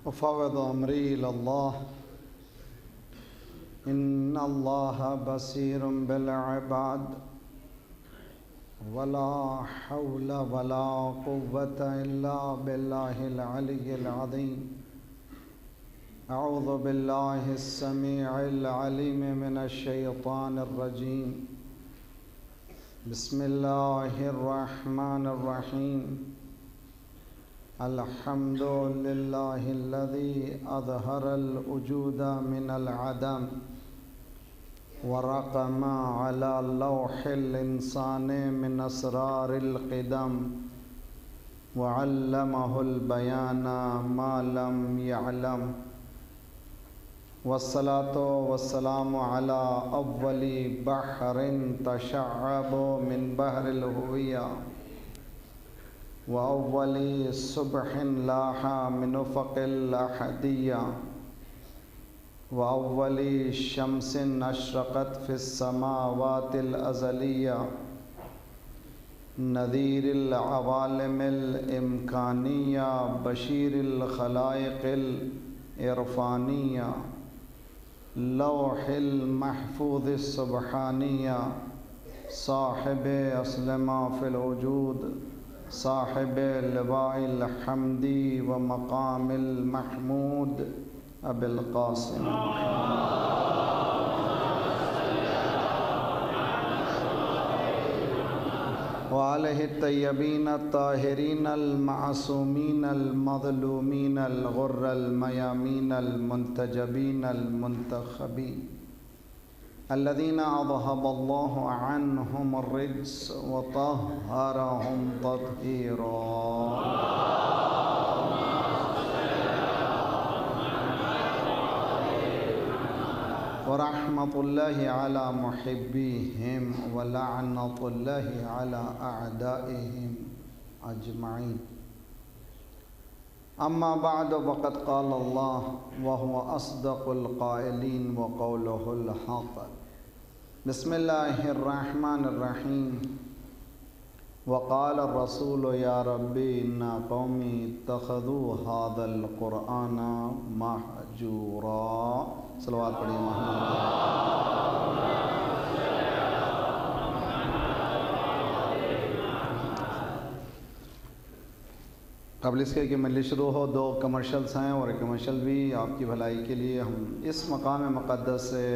وفوض أمري إلى الله إن الله بصير بالعباد ولا حول ولا قوة إلا بالله العلي العظيم أعوذ بالله السميع العليم من الشيطان الرجيم بسم الله الرحمن الرحيم الحمد لله الذي أظهر الوجود من العدم ورقم على لوح الإنسان من أسرار القدم وعلمه البيان ما لم يعلم والصلاة والسلام على أول بحر تشعب من بحر الهوية وأول صبح لاح من أفق الأحدية وأول شمس أشرقت في السماوات الأزلية نذير العوالم الإمكانية بشير الخلائق الإرفانية لوح المحفوظ السبحانية صاحب أصل ما في الوجود صاحب لواء الحمد ومقام المحمود أبي القاسم وعليه الطيبين الطاهرين المعصومين المظلومين الغر الميامين المنتجبين المنتخبين الذين أذهب الله عنهم الرجس وطهرهم تطهيرا ورحمة الله على محبيهم ولعنة الله على أعدائهم أجمعين أما بعد فقد قال الله وهو أصدق القائلين وقوله الحق بسم الله الرحمن الرحيم وقال الرسول يا ربي إن قومي اتخذوا هذا القرآن مهجورا صلوات پڑھیے محمد قبل اس کے کہ مجلس شروع ہو دو کمرشلز ہیں اور ایک کمرشل بھی آپ کی بھلائی کے لیے ہم اس مقام مقدس سے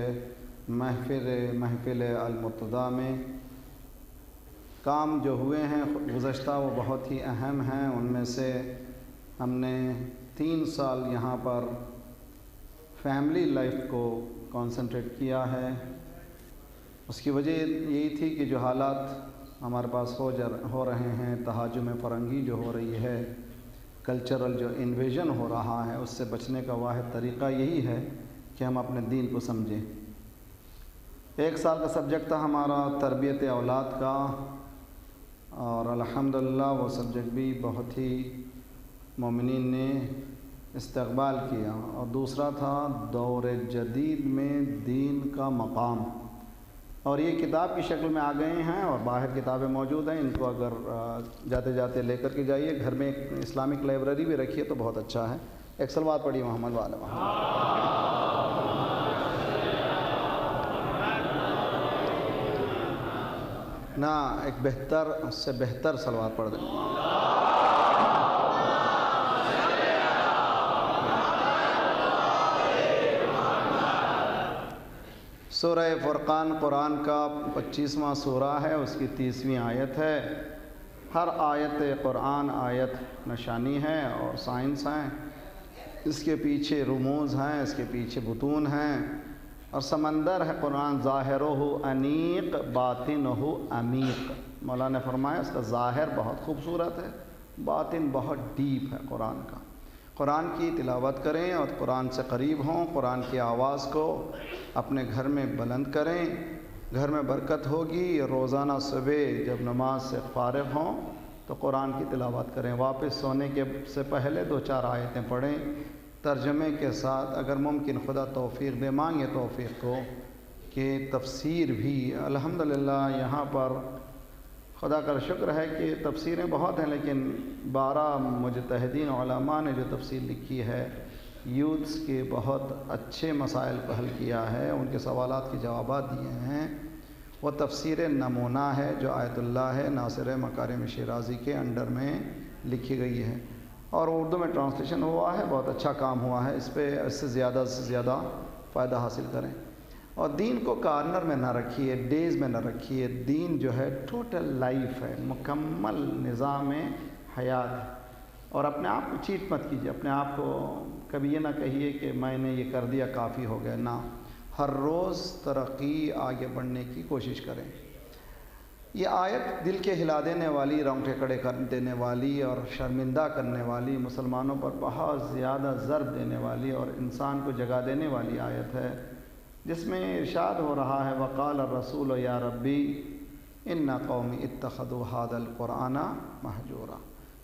محفل المرتضیٰ میں کام جو ہوئے ہیں گزشتہ وہ بہت ہی اہم ہیں. ان میں سے ہم نے 3 سال یہاں پر فیملی لائف کو کانسنٹریٹ کیا ہے. اس کی وجہ یہی تھی کہ جو حالات ہمارے پاس ہو رہے ہیں, تہاجم فرنگی جو ہو رہی ہے, کلچرل جو انویژن ہو رہا ہے, اس سے بچنے کا واحد طریقہ یہی ہے کہ ہم اپنے دین کو سمجھیں. 1 سال کا سبجیکٹ تھا ہمارا تربیت اولاد کا, اور الحمدللہ وہ سبجیکٹ بھی بہت ہی مومنین نے استقبال کیا. اور دوسرا تھا دور جدید میں دین کا مقام, اور یہ کتاب کی شکل میں آ گئے ہیں اور باہر کتابیں موجود ہیں. ان کو اگر جاتے جاتے لے کر کے جائیے. گھر میں ایک اسلامک لائبریری بھی رکھیے تو بہت اچھا ہے. ایک صلوات پڑھیے محمد والے محمد. نہ ایک بہتر اس سے بہتر صلوات پڑھ دیں. سورہ فرقان قرآن کا 25واں سورہ ہے, اس کی 30ویں آیت ہے. ہر آیت قرآن آیت نشانی ہے اور سائنس ہیں. اس کے پیچھے رموز ہیں, اس کے پیچھے بطون ہیں, اور سمندر ہے قرآن. ظاہرہ انیق باطنہ عمیق. مولانا نے فرمایا اس کا ظاہر بہت خوبصورت ہے, باطن بہت ڈیپ ہے قرآن کا. قرآن کی تلاوت کریں اور قرآن سے قریب ہوں. قرآن کی آواز کو اپنے گھر میں بلند کریں, گھر میں برکت ہوگی. روزانہ صبح جب نماز سے فارغ ہوں تو قرآن کی تلاوت کریں. واپس سونے سے پہلے 2-4 آیتیں پڑھیں ترجمے کے ساتھ. اگر ممکن خدا توفیق دے, مانگے توفیق کو کہ تفسیر بھی الحمدللہ یہاں پر خدا کا شکر ہے کہ تفسیریں بہت ہیں، لیکن 12 مجتہدین علماء نے جو تفسیر لکھی ہے، یوتھس کے بہت اچھے مسائل کو حل کیا ہے، ان کے سوالات کے جوابات دیے ہیں۔ وہ تفسیر نمونہ ہے جو آیت اللہ ہے، ناصر مکارم شیرازی کے انڈر میں لکھی گئی ہے، اور اردو میں ٹرانسلیشن ہوا ہے، بہت اچھا کام ہوا ہے۔ اس پہ اس سے زیادہ فائدہ حاصل کریں، اور دین کو کارنر میں نہ رکھیے، ڈیز میں نہ رکھیے۔ دین جو ہے ٹوٹل لائف ہے، مکمل نظام حیات ہے، اور اپنے آپ کو چیٹ مت کیجیے، اپنے آپ کو کبھی یہ نہ کہیے کہ میں نے یہ کر دیا کافی ہو گیا، نہ، ہر روز ترقی، آگے بڑھنے کی کوشش کریں۔ یہ آیت دل کے ہلا دینے والی، رونگٹے کھڑے کر دینے والی اور شرمندہ کرنے والی، مسلمانوں پر بہت زیادہ ضرب دینے والی اور انسان کو جگا دینے والی آیت ہے، جس میں ارشاد ہو رہا ہے وقال الرسول یا ربی ان قومی اتخذوا هذا القرآن مہجورا۔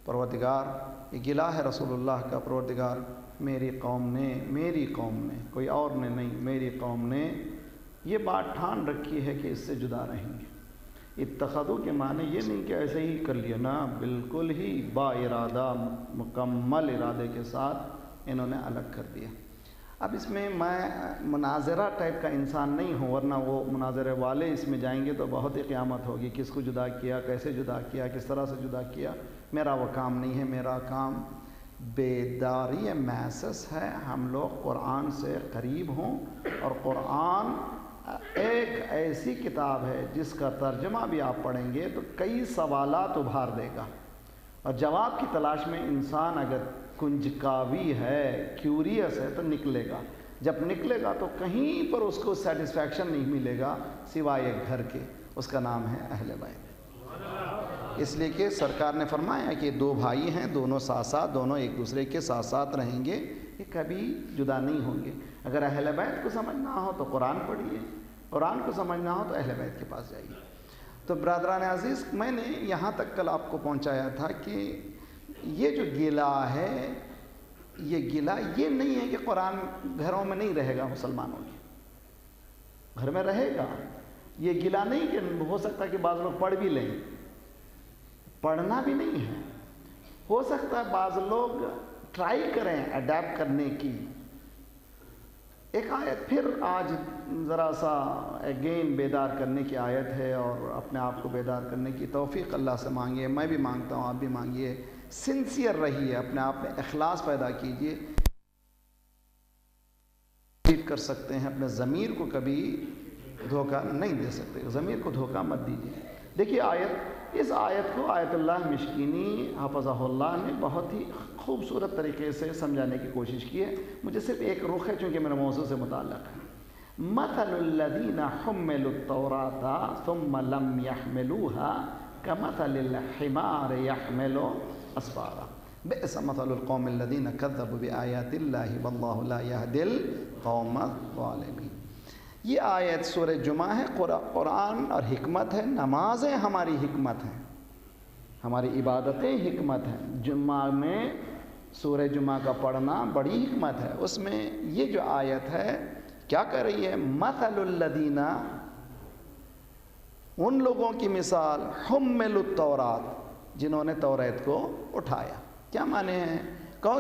پروردگار، یہ گلہ ہے رسول اللہ کا، پروردگار میری قوم نے، کوئی اور نے نہیں، میری قوم نے یہ بات ٹھان رکھی ہے کہ اس سے جدا رہیں گے۔ اتخذوا کے معنی یہ نہیں کہ ایسے ہی کر لیا، نا، بالکل ہی با ارادہ، مکمل ارادے کے ساتھ انہوں نے الگ کر دیا۔ اب اس میں مناظرہ ٹائپ کا انسان نہیں ہوں، ورنہ وہ مناظرے والے اس میں جائیں گے تو بہت ہی قیامت ہوگی، کس کو جدا کیا، کیسے جدا کیا، کس طرح سے جدا کیا۔ میرا وہ کام نہیں ہے، میرا کام بیداری محسوس ہے، ہم لوگ قرآن سے قریب ہوں، اور قرآن ایک ایسی کتاب ہے جس کا ترجمہ بھی آپ پڑھیں گے تو کئی سوالات ابھار دے گا، اور جواب کی تلاش میں انسان اگر کنجکاوی ہے، کیوریس ہے، تو نکلے گا۔ جب نکلے گا تو کہیں پر اس کو سیٹسفیکشن نہیں ملے گا سوائے ایک گھر کے، اس کا نام ہے اہل بیت۔ اس لیے کہ سرکار نے فرمایا کہ 2 بھائی ہیں، دونوں ساتھ دونوں ایک دوسرے کے ساتھ رہیں گے، یہ کبھی جدا نہیں ہوں گے۔ اگر اہل بیت کو سمجھنا ہو تو قرآن پڑھیے، قرآن کو سمجھنا ہو تو اہل بیت کے پاس جائیے۔ تو برادران عزیز، میں نے یہاں تک کل آپ کو پہنچایا تھا کہ یہ جو گلہ ہے، یہ گلہ یہ نہیں ہے کہ قرآن گھروں میں نہیں رہے گا، مسلمانوں کے گھر میں رہے گا۔ یہ گلہ نہیں کہ ہو سکتا ہے کہ بعض لوگ پڑھ بھی لیں، پڑھنا بھی نہیں ہے، ہو سکتا ہے بعض لوگ ٹرائی کریں اڈیپٹ کرنے کی۔ ایک آیت پھر آج ذرا سا اگین بیدار کرنے کی آیت ہے، اور اپنے آپ کو بیدار کرنے کی توفیق اللہ سے مانگیے، میں بھی مانگتا ہوں، آپ بھی مانگیے، سنسیئر رہیے، اپنے آپ میں اخلاص پیدا کیجیے۔ کر سکتے ہیں اپنے ضمیر کو، کبھی دھوکہ نہیں دے سکتے، ضمیر کو دھوکہ مت دیجیے۔ دیکھیے اس آیت کو آیت اللہ مشکینی حفظہ اللہ نے بہت ہی خوبصورت طریقے سے سمجھانے کی کوشش کی ہے۔ مجھے صرف ایک رخ ہے چونکہ میرے موضوع سے متعلق ہے۔ مثل الذین حملوا التوراۃ ثم لم يحملوها كمثل الحمار يحمل اسفارا بئس مثل القوم الذین كذبوا بآیات اللہ واللہ لا يهدی القوم الظالمین۔ یہ آیت سورہ جمعہ ہے، قرآن اور حکمت ہے، نمازیں ہماری حکمت ہیں، ہماری عبادتیں حکمت ہیں۔ جمعہ میں سورہ جمعہ کا پڑھنا بڑی حکمت ہے۔ اس میں یہ جو آیت ہے کیا کہہ رہی ہے؟ مثل الذین، ان لوگوں کی مثال، حملوا التوراۃ، جنہوں نے توریت کو اٹھایا۔ کیا معنی ہیں؟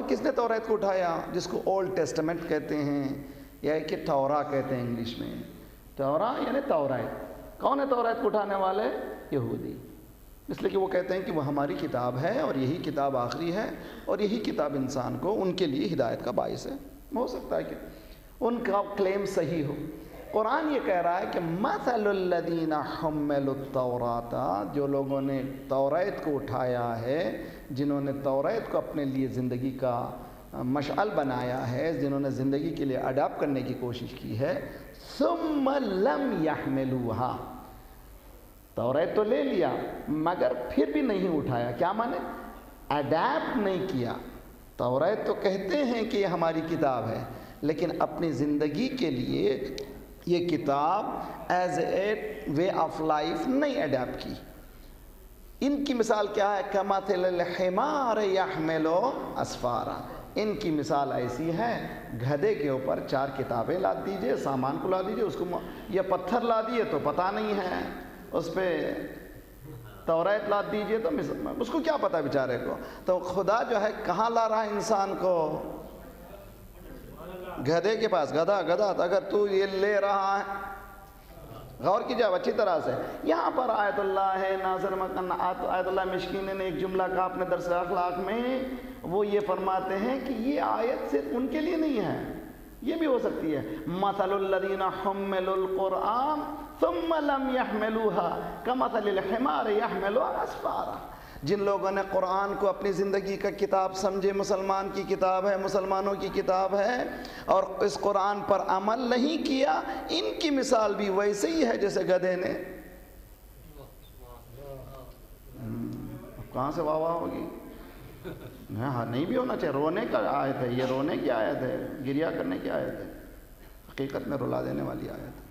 کس نے توریت کو اٹھایا؟ جس کو اولڈ ٹیسٹمنٹ کہتے ہیں، یا کہ تورا کہتے ہیں انگلش میں۔ تورا یعنی توریت۔ کون ہے توریت کو اٹھانے والے؟ یہودی، اس لیے کہ وہ کہتے ہیں کہ وہ ہماری کتاب ہے اور یہی کتاب آخری ہے، اور یہی کتاب انسان کو، ان کے لیے ہدایت کا باعث ہے۔ ہو سکتا ہے کہ ان کا کلیم صحیح ہو۔ قرآن یہ کہہ رہا ہے کہ مثل الذین حملوا التوراۃ، جو لوگوں نے توریت کو اٹھایا ہے، جنہوں نے توریت کو اپنے لیے زندگی کا مشعل بنایا ہے، جنہوں نے زندگی کے لیے اڈاپٹ کرنے کی کوشش کی ہے، ثم لم يحملوها، توریت تو لے لیا مگر پھر بھی نہیں اٹھایا۔ کیا مانے؟ اڈاپٹ نہیں کیا۔ توریت تو کہتے ہیں کہ یہ ہماری کتاب ہے، لیکن اپنی زندگی کے لیے یہ کتاب as a way of life نہیں اڈاپٹ کی۔ ان کی مثال کیا ہے؟ کمثل الحمار یحمل اسفارا، ان کی مثال ایسی ہے، گدھے کے اوپر 4 کتابیں لا دیجئے، سامان کو لا دیجئے، اس کو یا پتھر لا دیے تو پتہ نہیں ہے، اس پہ توریت لا دیجئے تو اس کو کیا پتا بیچارے کو. تو خدا جو ہے کہاں لا رہا ہے انسان کو؟ گدھے کے پاس. گدھا اگر تو یہ لے رہا ہے، غور کیجئے اچھی طرح سے. یہاں پر آیت اللہ ہے ناظر مکن، آیت اللہ مشکین نے ایک جملہ کہا اپنے درس اخلاق میں، وہ یہ فرماتے ہیں کہ یہ آیت صرف ان کے لیے نہیں ہے، یہ بھی ہو سکتی ہے. مثل الذین حملوا القرآن ثم لم يحملوها كمثل الحمار يحمل اسفارا. جن لوگوں نے قرآن کو اپنی زندگی کا کتاب سمجھے، مسلمان کی کتاب ہے، مسلمانوں کی کتاب ہے، اور اس قرآن پر عمل نہیں کیا، ان کی مثال بھی ویسے ہی ہے جیسے گدھے نے. کہاں سے واہ واہ ہوگی؟ ہاں نہیں بھی ہونا چاہیے. رونے کا آیت ہے یہ، رونے کی آیت ہے، گریہ کرنے کی آیت ہے، حقیقت میں رلا دینے والی آیت ہے.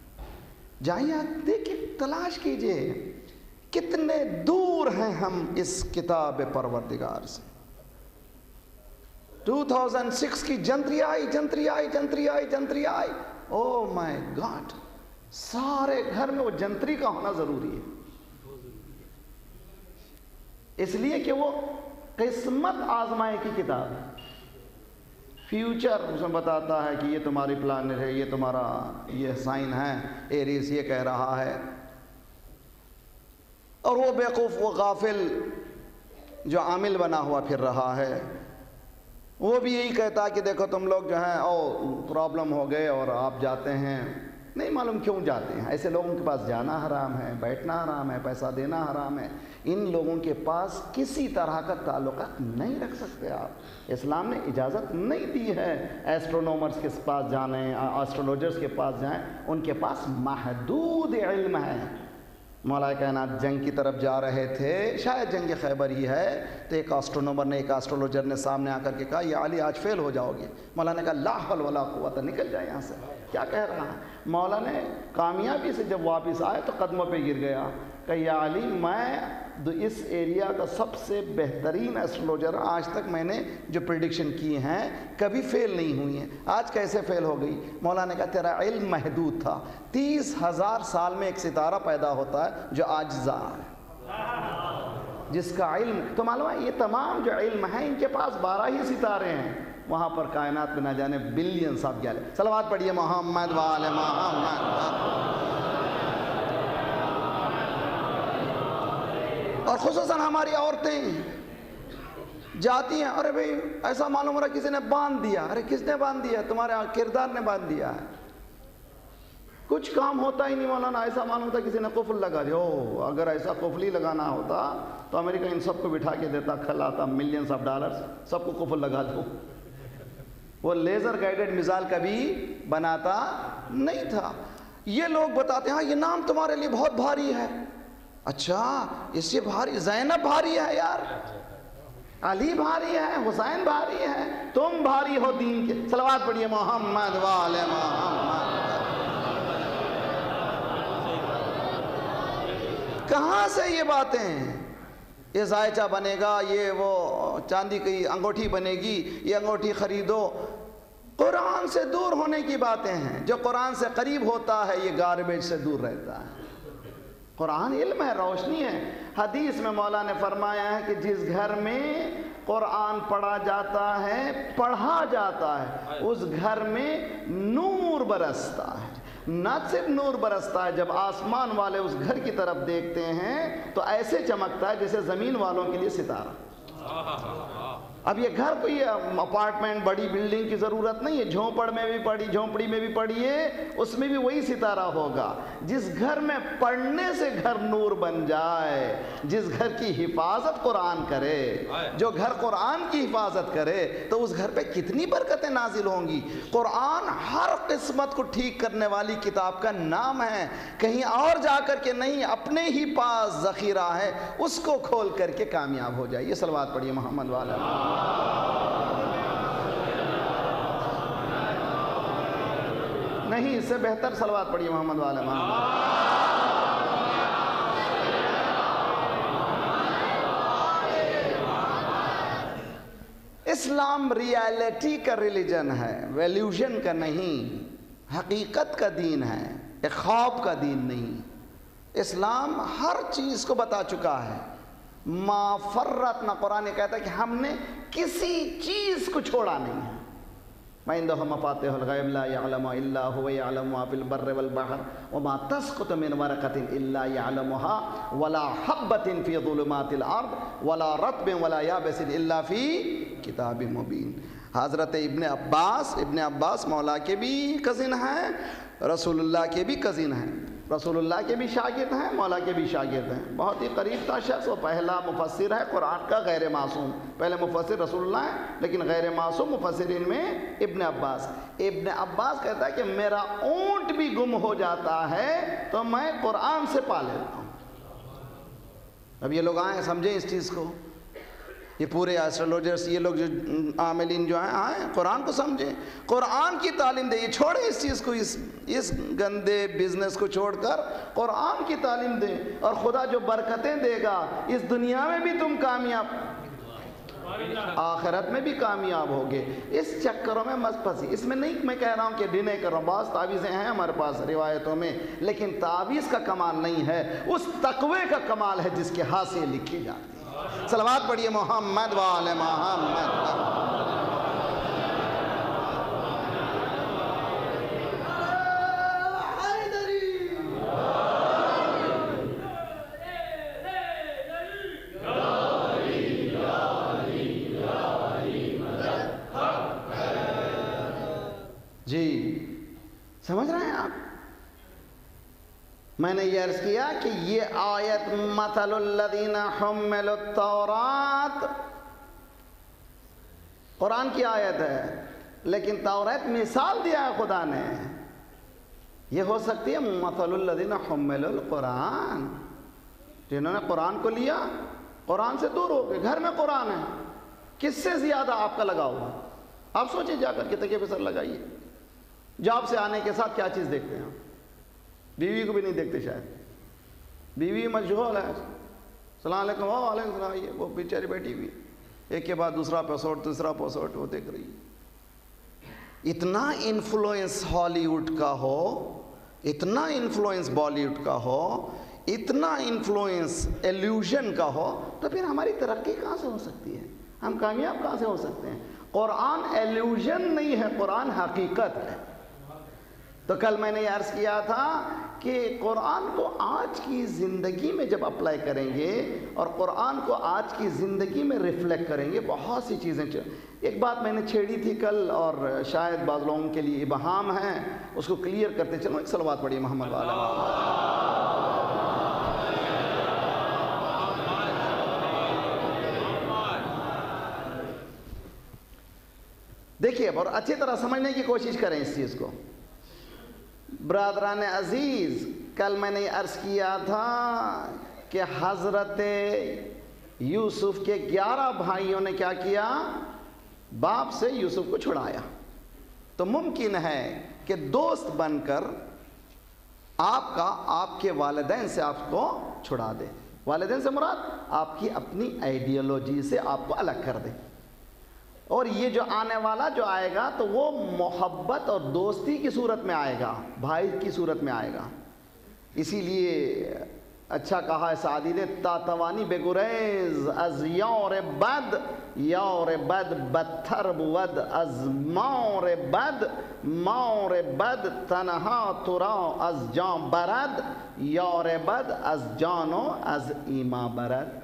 جائیے دیکھیں، تلاش کیجئے کتنے دور ہیں ہم اس کتاب پروردگار سے. 2006 کی جنتری آئی. او مائی گاڈ، سارے گھر میں وہ جنتری کا ہونا ضروری ہے، اس لیے کہ وہ قسمت آزمائے کی کتاب ہے. فیوچر اس میں بتاتا ہے کہ یہ تمہاری پلانٹ ہے، یہ تمہارا یہ سائن ہے، ایریس یہ کہہ رہا ہے. اور وہ بیوقوف، وہ غافل جو عامل بنا ہوا پھر رہا ہے، وہ بھی یہی کہتا ہے کہ دیکھو تم لوگ جو ہیں پرابلم ہو گئے اور آپ جاتے ہیں، نہیں معلوم کیوں جاتے ہیں. ایسے لوگوں کے پاس جانا حرام ہے، بیٹھنا حرام ہے، پیسہ دینا حرام ہے. ان لوگوں کے پاس کسی طرح کا تعلقات نہیں رکھ سکتے آپ. اسلام نے اجازت نہیں دی ہے ایسٹرونومرز کے پاس جانے، ایسٹرولوجرز کے پاس جائیں، ان کے پاس محدود علم ہے. مولا کائنات جنگ کی طرف جا رہے تھے، شاید جنگ خیبر ہی ہے، تو ایک ایسٹرونومر نے، ایک ایسٹرولوجر نے سامنے آ کر کے کہا یا علی آج فیل ہو جاؤ گے. مولا نے کہا لا حول ولا قوت، نکل جائے یہاں سے، کیا کہہ رہا ہے. مولا نے کامیابی سے جب واپس آئے تو قدموں پہ گر گیا کہ یا علی میں اس ایریا کا سب سے بہترین ایسٹرولوجر، آج تک میں نے جو پریڈکشن کی ہیں کبھی فیل نہیں ہوئی ہیں، آج کیسے فیل ہو گئی. مولا نے کہا تیرا علم محدود تھا. 30,000 سال میں ایک ستارہ پیدا ہوتا ہے جو عاجزہ ہے، جس کا علم تو معلوم ہے. یہ تمام جو علم ہیں ان کے پاس 12 ہی ستارے ہیں، وہاں پر کائنات میں نہ جانے بلین سب گیا. صلوات پڑھیے محمد وآل محمد. اور خصوصاً ہماری عورتیں جاتی ہیں، ارے بھئی ایسا معلوم ہو رہا کسی نے باندھ دیا. ارے کس نے باندھ دیا؟ تمہارے کردار نے باندھ دیا ہے. کچھ کام ہوتا ہی نہیں مولانا، ایسا معلوم ہوتا کسی نے قفل لگا دیا. اگر ایسا قفل ہی لگانا ہوتا تو امریکہ ان سب کو بٹھا کے دیتا، کھلاتا ملینز آف ڈالرز، سب کو قفل لگا دو. وہ لیزر گائیڈڈ میزائل کبھی بناتا نہیں تھا. یہ لوگ بتاتے ہیں ہاں یہ نام تمہارے لیے بہت بھاری ہے. اچھا اس سے بھاری زینب بھاری ہے یار، علی بھاری ہے، حسین بھاری ہے، تم بھاری ہو دین کے. صلوات پڑھیے محمد وآل محمد. کہاں سے یہ باتیں؟ یہ زائچہ بنے گا، یہ وہ چاندی کی انگوٹھی بنے گی، یہ انگوٹھی خریدو. قرآن سے دور ہونے کی باتیں ہیں. جو قرآن سے قریب ہوتا ہے یہ گاربیج سے دور رہتا ہے. قرآن علم ہے، روشنی ہے. حدیث میں مولا نے فرمایا ہے کہ جس گھر میں قرآن پڑھا جاتا ہے، پڑھا جاتا ہے، اس گھر میں نور برستا ہے. نہ صرف نور برستا ہے، جب آسمان والے اس گھر کی طرف دیکھتے ہیں تو ایسے چمکتا ہے جیسے زمین والوں کے لیے ستارہ. اب یہ گھر کوئی اپارٹمنٹ بڑی بلڈنگ کی ضرورت نہیں ہے. جھونپڑی میں بھی پڑھیے، اس میں بھی وہی ستارہ ہوگا. جس گھر میں پڑھنے سے گھر نور بن جائے، جس گھر کی حفاظت قرآن کرے، جو گھر قرآن کی حفاظت کرے، تو اس گھر پہ کتنی برکتیں نازل ہوں گی. قرآن ہر قسمت کو ٹھیک کرنے والی کتاب کا نام ہے، کہیں اور جا کر کے نہیں، اپنے ہی پاس ذخیرہ ہے، اس کو کھول کر کے کامیاب ہو جائیے. صلوات پڑھیے محمد والا. نہیں اس سے بہتر صلوات پڑھیے محمد والا محمد. اسلام ریالٹی کا ریلیجن ہے، ویلیوشن کا نہیں، حقیقت کا دین ہے، ایک خواب کا دین نہیں. اسلام ہر چیز کو بتا چکا ہے. ما فرطنا، قرآن کہتا ہے کہ ہم نے کسی چیز کو چھوڑا نہیں ہے. وعنده مفاتيح الغيب لا يعلمها الا هو يعلم ما في البر والبحر وما تسقط من ورقة الا يعلمها ولا حبة في ظلمات الارض ولا رطب ولا يابس الا في كتاب مبين. حضرت ابن عباس مولا کے بھی کزن ہیں، رسول اللہ کے بھی کزن ہیں، رسول اللہ کے بھی شاگرد ہیں، مولا کے بھی شاگرد ہیں. بہت ہی قریب تھا شخص، وہ پہلا مفسر ہے قرآن کا غیر معصوم. پہلے مفسر رسول اللہ ہے لیکن غیر معصوم مفسرین میں ابن عباس کہتا ہے کہ میرا اونٹ بھی گم ہو جاتا ہے تو میں قرآن سے پا لیتا ہوں. اب یہ لوگ آئیں سمجھیں اس چیز کو، یہ پورے ایسٹرولوجرز، یہ لوگ جو عاملین جو آئیں قرآن کو سمجھیں، قرآن کی تعلیم دیں. یہ چھوڑیں اس چیز کو، اس گندے بزنس کو چھوڑ کر قرآن کی تعلیم دیں، اور خدا جو برکتیں دے گا اس دنیا میں بھی تم کامیاب، آخرت میں بھی کامیاب ہوگے. اس چکروں میں مت پھنسی. اس میں نہیں میں کہہ رہا ہوں کہ ڈینے کر رہا ہوں، بعض تعویذیں ہیں ہمارے پاس روایتوں میں، لیکن تعویذ کا کمال نہیں ہے، اس تقوی کا کمال ہے جس کے ہاتھ سے لکھی جاتی ہے. صلوات پڑھیے محمد وآل محمد. جی سمجھ رہے ہیں آپ؟ میں نے یہ عرض کیا کہ یہ آیت مثل الذین حملوا التوراۃ قرآن کی آیت ہے، لیکن تورات مثال دیا ہے خدا نے. یہ ہو سکتی ہے مثل الذین حملوا القرآن، جنہوں نے قرآن کو لیا، قرآن سے دور ہو گئے. گھر میں قرآن ہے، کس سے زیادہ آپ کا لگاؤ ہوا؟ آپ سوچیں جا کر کے تکیے پہ سر لگائیے. جاب سے آنے کے ساتھ کیا چیز دیکھتے ہیں؟ بیوی کو بھی نہیں دیکھتے شاید، بیوی مشغول ہے. السلام علیکم، وعلیکم السلام. یہ وہ بیچاری بیٹھی ہوئی، ایک کے بعد دوسرا ایپیسوڈ، تیسرا ایپیسوڈ وہ دیکھ رہی ہے. اتنا انفلوئنس ہالی ووڈ کا ہو، اتنا انفلوئنس بالی ووڈ کا ہو، اتنا انفلوئنس ایلیوژن کا ہو، تو پھر ہماری ترقی کہاں سے ہو سکتی ہے؟ ہم کامیاب کہاں سے ہو سکتے ہیں؟ قرآن ایلیوژن نہیں ہے، قرآن حقیقت ہے. تو کل میں نے یہ عرض کیا تھا کہ قرآن کو آج کی زندگی میں جب اپلائی کریں گے اور قرآن کو آج کی زندگی میں ریفلیکٹ کریں گے، بہت سی چیزیں. ایک بات میں نے چھیڑی تھی کل اور شاید بعض لوگوں کے لیے ابہام ہے، اس کو کلیئر کرتے چلو. ایک صلوات پڑھیے محمد والا. دیکھیے اور اچھی طرح سمجھنے کی کوشش کریں اس چیز کو. برادران عزیز، کل میں نے عرض کیا تھا کہ حضرت یوسف کے 11 بھائیوں نے کیا کیا؟ باپ سے یوسف کو چھڑایا. تو ممکن ہے کہ دوست بن کر آپ کے والدین سے آپ کو چھڑا دے. والدین سے مراد آپ کی اپنی آئیڈیالوجی سے آپ کو الگ کر دے. اور یہ جو آنے والا جو آئے گا تو وہ محبت اور دوستی کی صورت میں آئے گا، بھائی کی صورت میں آئے گا. اسی لیے اچھا کہا ہے سعدی نے، تاتوانی بے گریز از یور بد، یور بد بدتر بود از مور بد، مور بد تنہا ترا از جان برد، یور بد از جانو از ایما برد.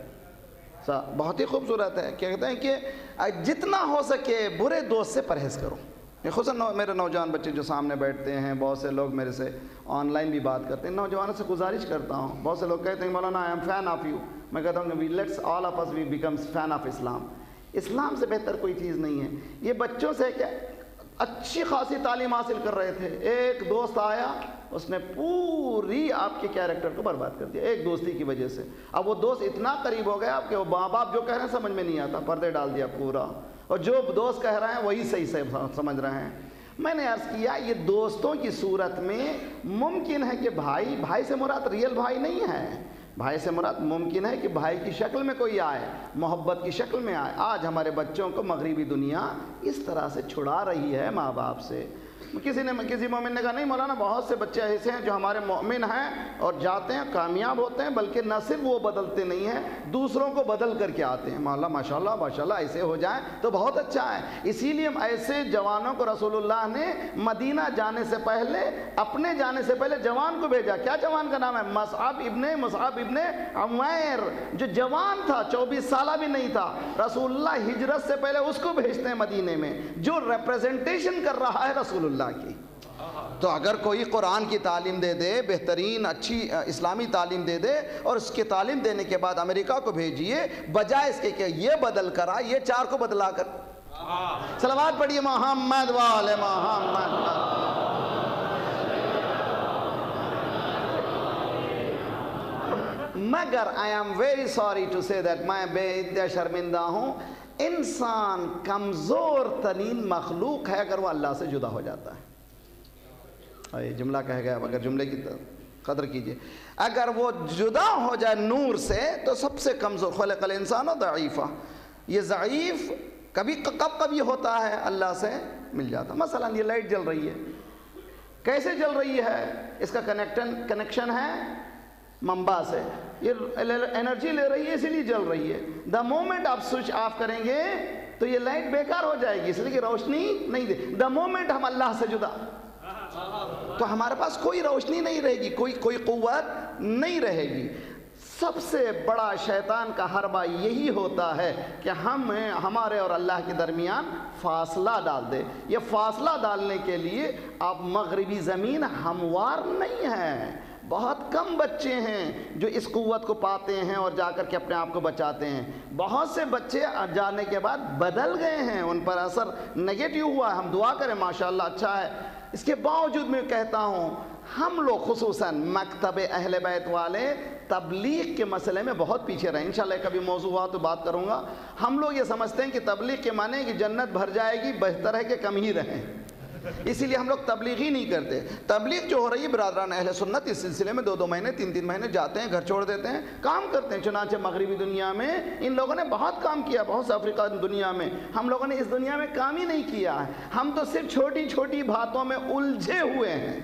بہت ہی خوبصورت ہے. کہتے ہیں کہ جتنا ہو سکے برے دوست سے پرہیز کرو. خصوصاً میرے نوجوان بچے جو سامنے بیٹھتے ہیں، بہت سے لوگ میرے سے آن لائن بھی بات کرتے ہیں. نوجوانوں سے گزارش کرتا ہوں، بہت سے لوگ کہتے ہیں مولانا I am fan of you. میں کہتا ہوں کہ let's all of us we becomes fan of Islam. اسلام سے بہتر کوئی چیز نہیں ہے. یہ بچوں سے کہ اچھی خاصی تعلیم حاصل کر رہے تھے، ایک دوست آیا اس نے پوری آپ کے کیریکٹر کو برباد کر دیا ایک دوستی کی وجہ سے. اب وہ دوست اتنا قریب ہو گیا کہ وہ ماں باپ جو کہہ رہے ہیں سمجھ میں نہیں آتا، پردے ڈال دیا پورا، اور جو دوست کہہ رہے ہیں وہی صحیح سمجھ رہے ہیں. میں نے عرض کیا یہ دوستوں کی صورت میں ممکن ہے کہ بھائی سے مراد ریئل بھائی نہیں ہے. بھائی سے مراد ممکن ہے کہ بھائی کی شکل میں کوئی آئے، محبت کی شکل میں آئے. آج ہمارے بچوں کو مغربی دنیا اس طرح سے چھڑا رہی ہے ماں باپ سے. کسی مومن نے کہا نہیں مولانا بہت سے بچے ایسے ہیں جو ہمارے مومن ہیں اور جاتے ہیں کامیاب ہوتے ہیں، بلکہ نہ صرف وہ بدلتے نہیں ہیں دوسروں کو بدل کر کے آتے ہیں۔ ماشاء اللہ ایسے ہو جائیں تو بہت اچھا ہے۔ اسی لیے ایسے جوانوں کو رسول اللہ نے مدینہ جانے سے پہلے، اپنے جانے سے پہلے جوان کو بھیجا۔ کیا جوان کا نام ہے؟ مصعب ابن عمیر، جو جوان تھا، 24 سالہ بھی نہیں تھا۔ رسول اللہ ہجرت سے پہلے اس کو بھیجتے ہیں مدینے میں، جو ریپریزنٹیشن کر رہا ہے رسول اللہ کی۔ تو اگر کوئی قرآن کی تعلیم دے دے، بہترین اچھی اسلامی تعلیم دے دے، اور اس کی تعلیم دینے کے بعد امریکہ کو بھیجیے، بجائے اس کے کہ یہ بدل کر آ، یہ 4 کو بدلا کر۔ صلوات پڑھیے محمد وآل محمد۔ مگر I am very sorry to say that، میں بے انتہا شرمندہ ہوں، انسان کمزور ترین مخلوق ہے اگر وہ اللہ سے جدا ہو جاتا ہے۔ یہ جملہ کہہ گیا، اگر جملے کی قدر کیجئے، اگر وہ جدا ہو جائے نور سے تو سب سے کمزور، خلق الانسان ضعیفا، یہ ضعیف کب یہ ہوتا ہے؟ اللہ سے مل جاتا۔ مثلا یہ لائٹ جل رہی ہے، کیسے جل رہی ہے؟ اس کا کنیکشن ہے منبع سے، یہ انرجی لے رہی ہے اسی لیے جل رہی ہے۔ دا مومنٹ آپ سوئچ آف کریں گے تو یہ لائٹ بیکار ہو جائے گی، اس لیے کہ روشنی نہیں دے۔ دا مومنٹ ہم اللہ سے جدا تو ہمارے پاس کوئی روشنی نہیں رہے گی، کوئی قوت نہیں رہے گی۔ سب سے بڑا شیطان کا حربہ یہی ہوتا ہے کہ ہمارے اور اللہ کے درمیان فاصلہ ڈال دے۔ یہ فاصلہ ڈالنے کے لیے آپ مغربی زمین ہموار نہیں ہے، بہت کم بچے ہیں جو اس قوت کو پاتے ہیں اور جا کر کے اپنے آپ کو بچاتے ہیں۔ بہت سے بچے جانے کے بعد بدل گئے ہیں، ان پر اثر نگیٹو ہوا ہے۔ ہم دعا کریں ماشاءاللہ اچھا ہے۔ اس کے باوجود میں کہتا ہوں ہم لوگ خصوصاً مکتب اہل بیت والے تبلیغ کے مسئلے میں بہت پیچھے رہے۔ انشاءاللہ کبھی موضوع ہوا تو بات کروں گا۔ ہم لوگ یہ سمجھتے ہیں کہ تبلیغ کے معنی ہے کہ جنت بھر جائے گی، بہتر ہے کہ کم ہی رہیں، اسی لیے ہم لوگ تبلیغ ہی نہیں کرتے۔ تبلیغ جو ہو رہی ہے برادران اہل سنت اس سلسلے میں 2 مہینے 3 مہینے جاتے ہیں، گھر چھوڑ دیتے ہیں، کام کرتے ہیں۔ چنانچہ مغربی دنیا میں ان لوگوں نے بہت کام کیا، بہت سے افریقہ دنیا میں۔ ہم لوگوں نے اس دنیا میں کام ہی نہیں کیا ہے، ہم تو صرف چھوٹی چھوٹی باتوں میں الجھے ہوئے ہیں۔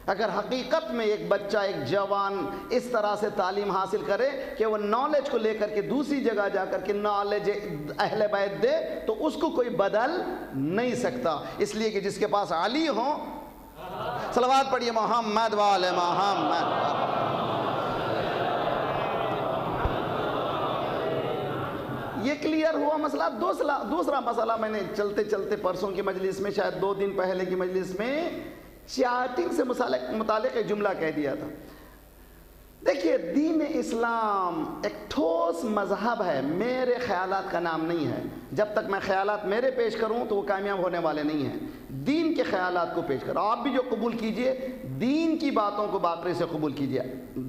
اگر حقیقت میں ایک بچہ، ایک جوان اس طرح سے تعلیم حاصل کرے کہ وہ نالج کو لے کر کے دوسری جگہ جا کر کے نالج اہل بیت دے تو اس کو کوئی بدل نہیں سکتا، اس لیے کہ جس کے پاس علی ہوں، صلوات پڑھیے محمد وآل محمد۔ یہ کلیئر ہوا مسئلہ۔ دوسرا مسئلہ میں نے چلتے چلتے پرسوں کی مجلس میں، شاید 2 دن پہلے کی مجلس میں، چیٹنگ سے متعلق ایک جملہ کہہ دیا تھا۔ دیکھیے دین اسلام ایک ٹھوس مذہب ہے، میرے خیالات کا نام نہیں ہے۔ جب تک میں خیالات میرے پیش کروں تو وہ کامیاب ہونے والے نہیں ہیں۔ دین کے خیالات کو پیش کرو، آپ بھی جو قبول کیجئے، دین کی باتوں کو باقری سے قبول کیجئے۔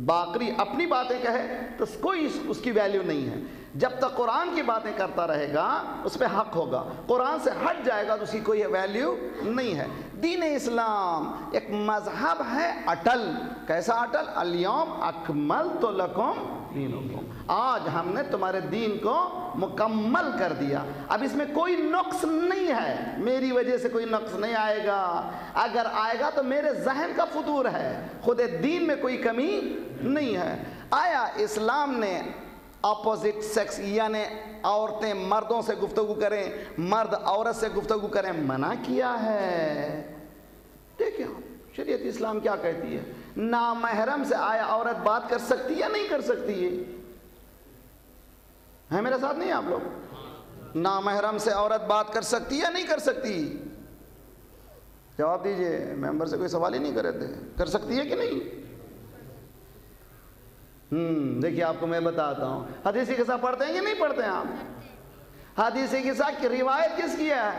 باقری اپنی باتیں کہے تو کوئی اس کی ویلیو نہیں ہے۔ جب تک قرآن کی باتیں کرتا رہے گا اس پہ حق ہوگا، قرآن سے ہٹ جائے گا تو اس کی کوئی ویلیو نہیں ہے۔ دین اسلام ایک مذہب ہے اٹل۔ کیسا اٹل؟ الیوم اکملت لکم دینکم، آج ہم نے تمہارے دین کو مکمل کر دیا۔ اب اس میں کوئی نقص نہیں ہے، میری وجہ سے کوئی نقص نہیں آئے گا، اگر آئے گا تو میرے ذہن کا فطور ہے، خود دین میں کوئی کمی نہیں ہے۔ آیا اسلام نے اپوزٹ سیکس یعنی عورتیں مردوں سے گفتگو کریں، مرد عورت سے گفتگو کریں منع کیا ہے؟ دیکھیں شریعت اسلام کیا کہتی ہے؟ نامحرم سے آیا عورت بات کر سکتی ہے یا نہیں کر سکتی ہے میرے ساتھ؟ نہیں آپ لوگ؟ نامحرم سے عورت بات کر سکتی ہے یا نہیں کر سکتی؟ جواب دیجئے، ممبر سے کوئی سوال ہی نہیں کر رہے تھے، کر سکتی ہے کہ نہیں؟ دیکھیے آپ کو میں بتاتا ہوں، حدیثی قصہ پڑھتے ہیں کہ نہیں پڑھتے ہیں آپ؟ حدیثی قصہ کی روایت کس کی ہے؟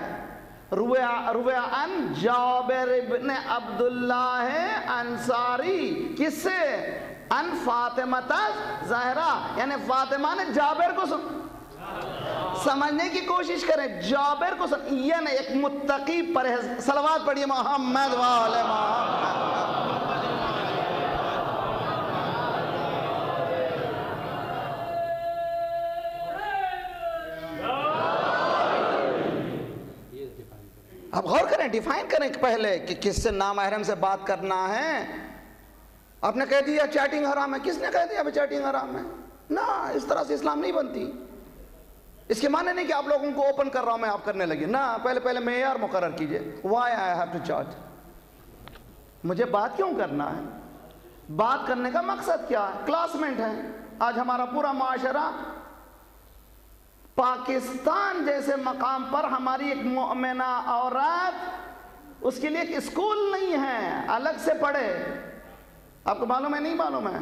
رویا ان جابر ابن عبداللہ انصاری، کس سے؟ ان فاطمہ زہرا، یعنی فاطمہ نے جابر کو سمجھنے کی کوشش کریں، جابر کو یعنی ایک متقی پرہیز۔ صلوات پڑھیے محمد وآل محمد۔ آپ غور کریں، ڈیفائن کریں پہلے کہ کس سے نامحرم سے بات کرنا ہے. آپ نے کہہ دیا چیٹنگ حرام ہے. کس نے کہہ دیا چیٹنگ حرام ہے؟ نا، اس طرح سے اسلام نہیں بنتی. اس کے معنی نہیں کہ آپ لوگوں کو اوپن کر رہا ہوں میں، آپ کرنے لگے. نا، پہلے معیار مقرر کیجئے. Why I have to charge? مجھے بات کیوں کرنا ہے؟ بات کرنے کا مقصد کیا ہے؟ کلاس میٹ ہے. آج ہمارا پورا معاشرہ پاکستان جیسے مقام پر ہماری ایک مؤمنہ عورت، اس کے لیے ایک اسکول نہیں ہے، الگ سے پڑھے. آپ کو معلوم ہے؟ نہیں معلوم ہے.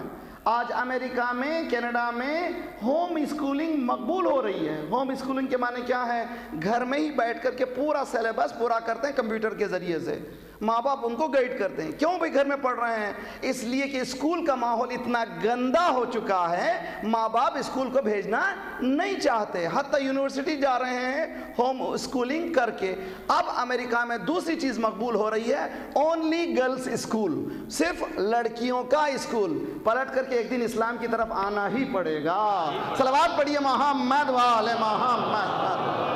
آج امریکہ میں، کینیڈا میں ہوم اسکولنگ مقبول ہو رہی ہے. ہوم اسکولنگ کے معنی کیا ہے؟ گھر میں ہی بیٹھ کر کے پورا سلیبس پورا کرتے ہیں کمپیوٹر کے ذریعے سے. ماں باپ ان کو گائیڈ کرتے ہیں. کیوں بھائی گھر میں پڑھ رہے ہیں؟ اس لیے کہ اسکول کا ماحول اتنا گندا ہو چکا ہے، ماں باپ اسکول کو بھیجنا نہیں چاہتے. حتی یونیورسٹی جا رہے ہیں ہوم اسکولنگ کر کے. اب امریکہ میں دوسری چیز مقبول ہو رہی ہے، اونلی گرلز اسکول، صرف لڑکیوں کا اسکول. پلٹ کر کے ایک دن اسلام کی طرف آنا ہی پڑے گا. صلوات پڑھیے محمد وآل محمد.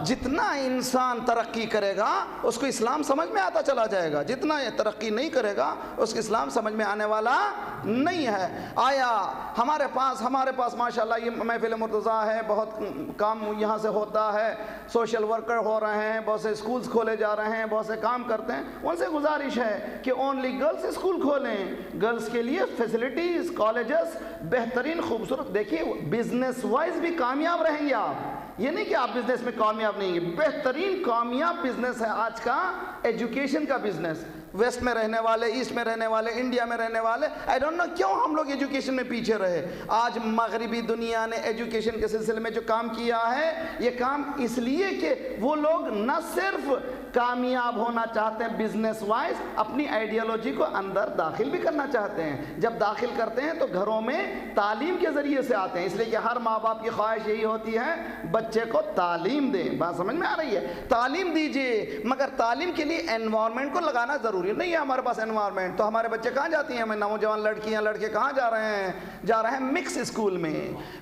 جتنا انسان ترقی کرے گا اس کو اسلام سمجھ میں آتا چلا جائے گا. جتنا یہ ترقی نہیں کرے گا اس کو اسلام سمجھ میں آنے والا نہیں ہے. آیا ہمارے پاس ماشاءاللہ یہ محفل مرتضیٰ ہے، بہت کام یہاں سے ہوتا ہے، سوشل ورکر ہو رہے ہیں، بہت سے اسکولز کھولے جا رہے ہیں، بہت سے کام کرتے ہیں. ان سے گزارش ہے کہ اونلی گرلز اسکول کھولیں. گرلز کے لیے فیسلٹیز، کالجز بہترین خوبصورت. دیکھیے بزنس وائز بھی کامیاب رہیں گے آپ. یہ نہیں کہ آپ بزنس میں کامیاب نہیں ہیں. بہترین کامیاب بزنس ہے آج کا ایجوکیشن کا بزنس. ویسٹ میں رہنے والے، ایسٹ میں رہنے والے، انڈیا میں رہنے والے، آئی ڈونٹ نو کیوں ہم لوگ ایجوکیشن میں پیچھے رہے. آج مغربی دنیا نے ایجوکیشن کے سلسلے میں جو کام کیا ہے، یہ کام اس لیے کہ وہ لوگ نہ صرف کامیاب ہونا چاہتے ہیں بزنس وائز، اپنی آئیڈیالوجی کو اندر داخل بھی کرنا چاہتے ہیں. جب داخل کرتے ہیں تو گھروں میں تعلیم کے ذریعے سے آتے ہیں. اس لیے کہ ہر ماں باپ کی خواہش یہی ہوتی ہے بچے کو تعلیم دیں. بات سمجھ میں آ رہی ہے؟ تعلیم دیجئے، مگر تعلیم کے لیے انوائرمنٹ کو لگانا ضروری نہیں ہے. ہمارے پاس انوائرمنٹ تو ہمارے بچے کہاں جاتی ہیں؟ نوجوان لڑکیاں لڑکے کہاں جا رہے ہیں؟ مکس اسکول میں.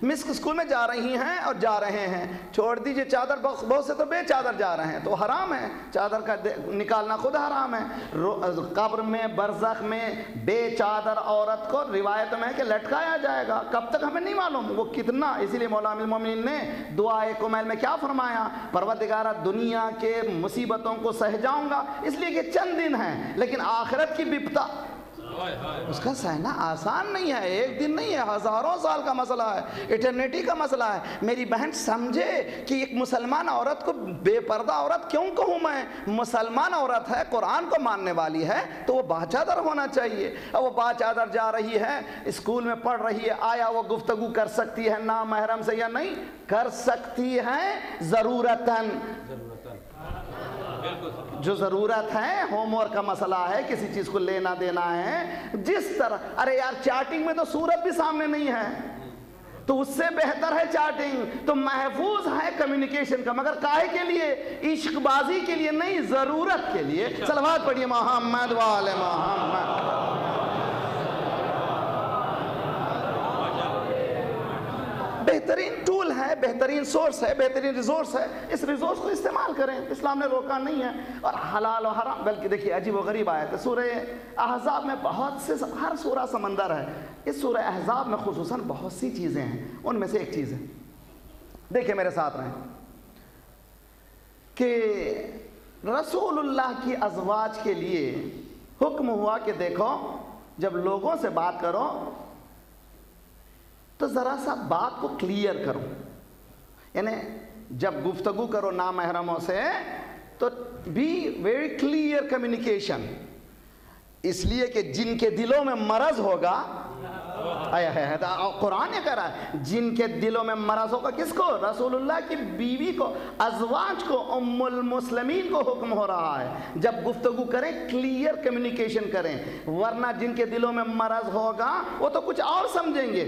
مکس اسکول میں جا رہی ہیں اور جا رہے ہیں. چھوڑ دیجئے چادر، بہت سے تو بے چادر جا رہے ہیں، تو حرام ہے. چادر کا نکالنا خود حرام ہے. قبر میں، برزخ میں بے چادر عورت کو روایت میں ہے کہ لٹکایا جائے گا. کب تک ہمیں نہیں معلوم وہ کتنا. اسی لیے مولا امیر المومنین نے دعائے کمیل میں کیا فرمایا؟ پروردگارہ دنیا کے مصیبتوں کو سہ جاؤں گا اس لیے کہ چند دن ہیں، لیکن آخرت کی بپتا اس کا سہنا آسان نہیں ہے. ایک دن نہیں ہے، ہزاروں سال کا مسئلہ ہے، ایٹرنیٹی کا مسئلہ ہے. میری بہن سمجھے کہ ایک مسلمان عورت کو بے پردہ عورت کیوں کہوں میں؟ مسلمان عورت ہے، قرآن کو ماننے والی ہے، تو وہ باچادر ہونا چاہیے. اب وہ باچادر جا رہی ہے، اسکول میں پڑھ رہی ہے، آیا وہ گفتگو کر سکتی ہے نامحرم سے یا نہیں؟ کر سکتی ہے ضرورتاً. جو ضرورت ہے، ہوم ورک کا مسئلہ ہے، کسی چیز کو لینا دینا ہے، جس طرح. ارے یار چیٹنگ میں تو صورت بھی سامنے نہیں ہے، تو اس سے بہتر ہے چیٹنگ. تو محفوظ ہے کمیونیکیشن کا، مگر کاہے کے لیے؟ عشق بازی کے لیے نہیں، ضرورت کے لیے. صلوات پڑھیے محمد وآل محمد. بہترین ٹول ہے، بہترین سورس ہے، بہترین ریسورس ہے. اس ریسورس کو استعمال کریں. اسلام نے روکا نہیں ہے. اور حلال و حرام، بلکہ دیکھیے عجیب و غریب آیت ہے. سورہ احزاب میں بہت سے، ہر سورہ سمندر ہے. اس سورہ احزاب میں خصوصاً بہت سی چیزیں ہیں. ان میں سے ایک چیز ہے، دیکھیں میرے ساتھ رہیں، کہ رسول اللہ کی ازواج کے لیے حکم ہوا کہ دیکھو جب لوگوں سے بات کرو تو ذرا سا بات کو کلیئر کرو. یعنی جب گفتگو کرو نامحرموں سے تو بی ویری کلیئر کمیونیکیشن. اس لیے کہ جن کے دلوں میں مرض ہوگا، قرآن یہ کہہ رہا ہے جن کے دلوں میں مرض ہوگا. کس کو؟ رسول اللہ کی بیوی کو، ازواج کو، ام المسلمین کو حکم ہو رہا ہے جب گفتگو کریں کلیئر کمیونیکیشن کریں، ورنہ جن کے دلوں میں مرض ہوگا وہ تو کچھ اور سمجھیں گے.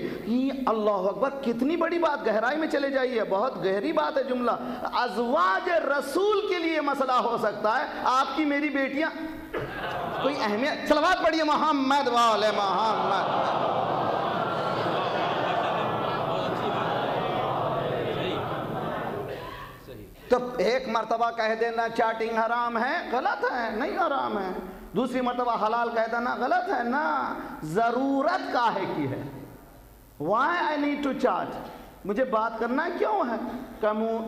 اللہ اکبر، کتنی بڑی بات، گہرائی میں چلے جائیے، بہت گہری بات ہے جملہ. ازواج رسول کے لیے مسئلہ ہو سکتا ہے، آپ کی میری بیٹیاں کوئی اہمیت. صلوات پڑھیے محمد وآل محمد. تو ایک مرتبہ کہہ دینا چیٹنگ حرام ہے، غلط ہے، نہیں حرام ہے. دوسری مرتبہ حلال کہہ دینا غلط ہے نا. ضرورت کاہے کی ہے؟ Why I need to chat؟ مجھے بات کرنا کیوں ہے؟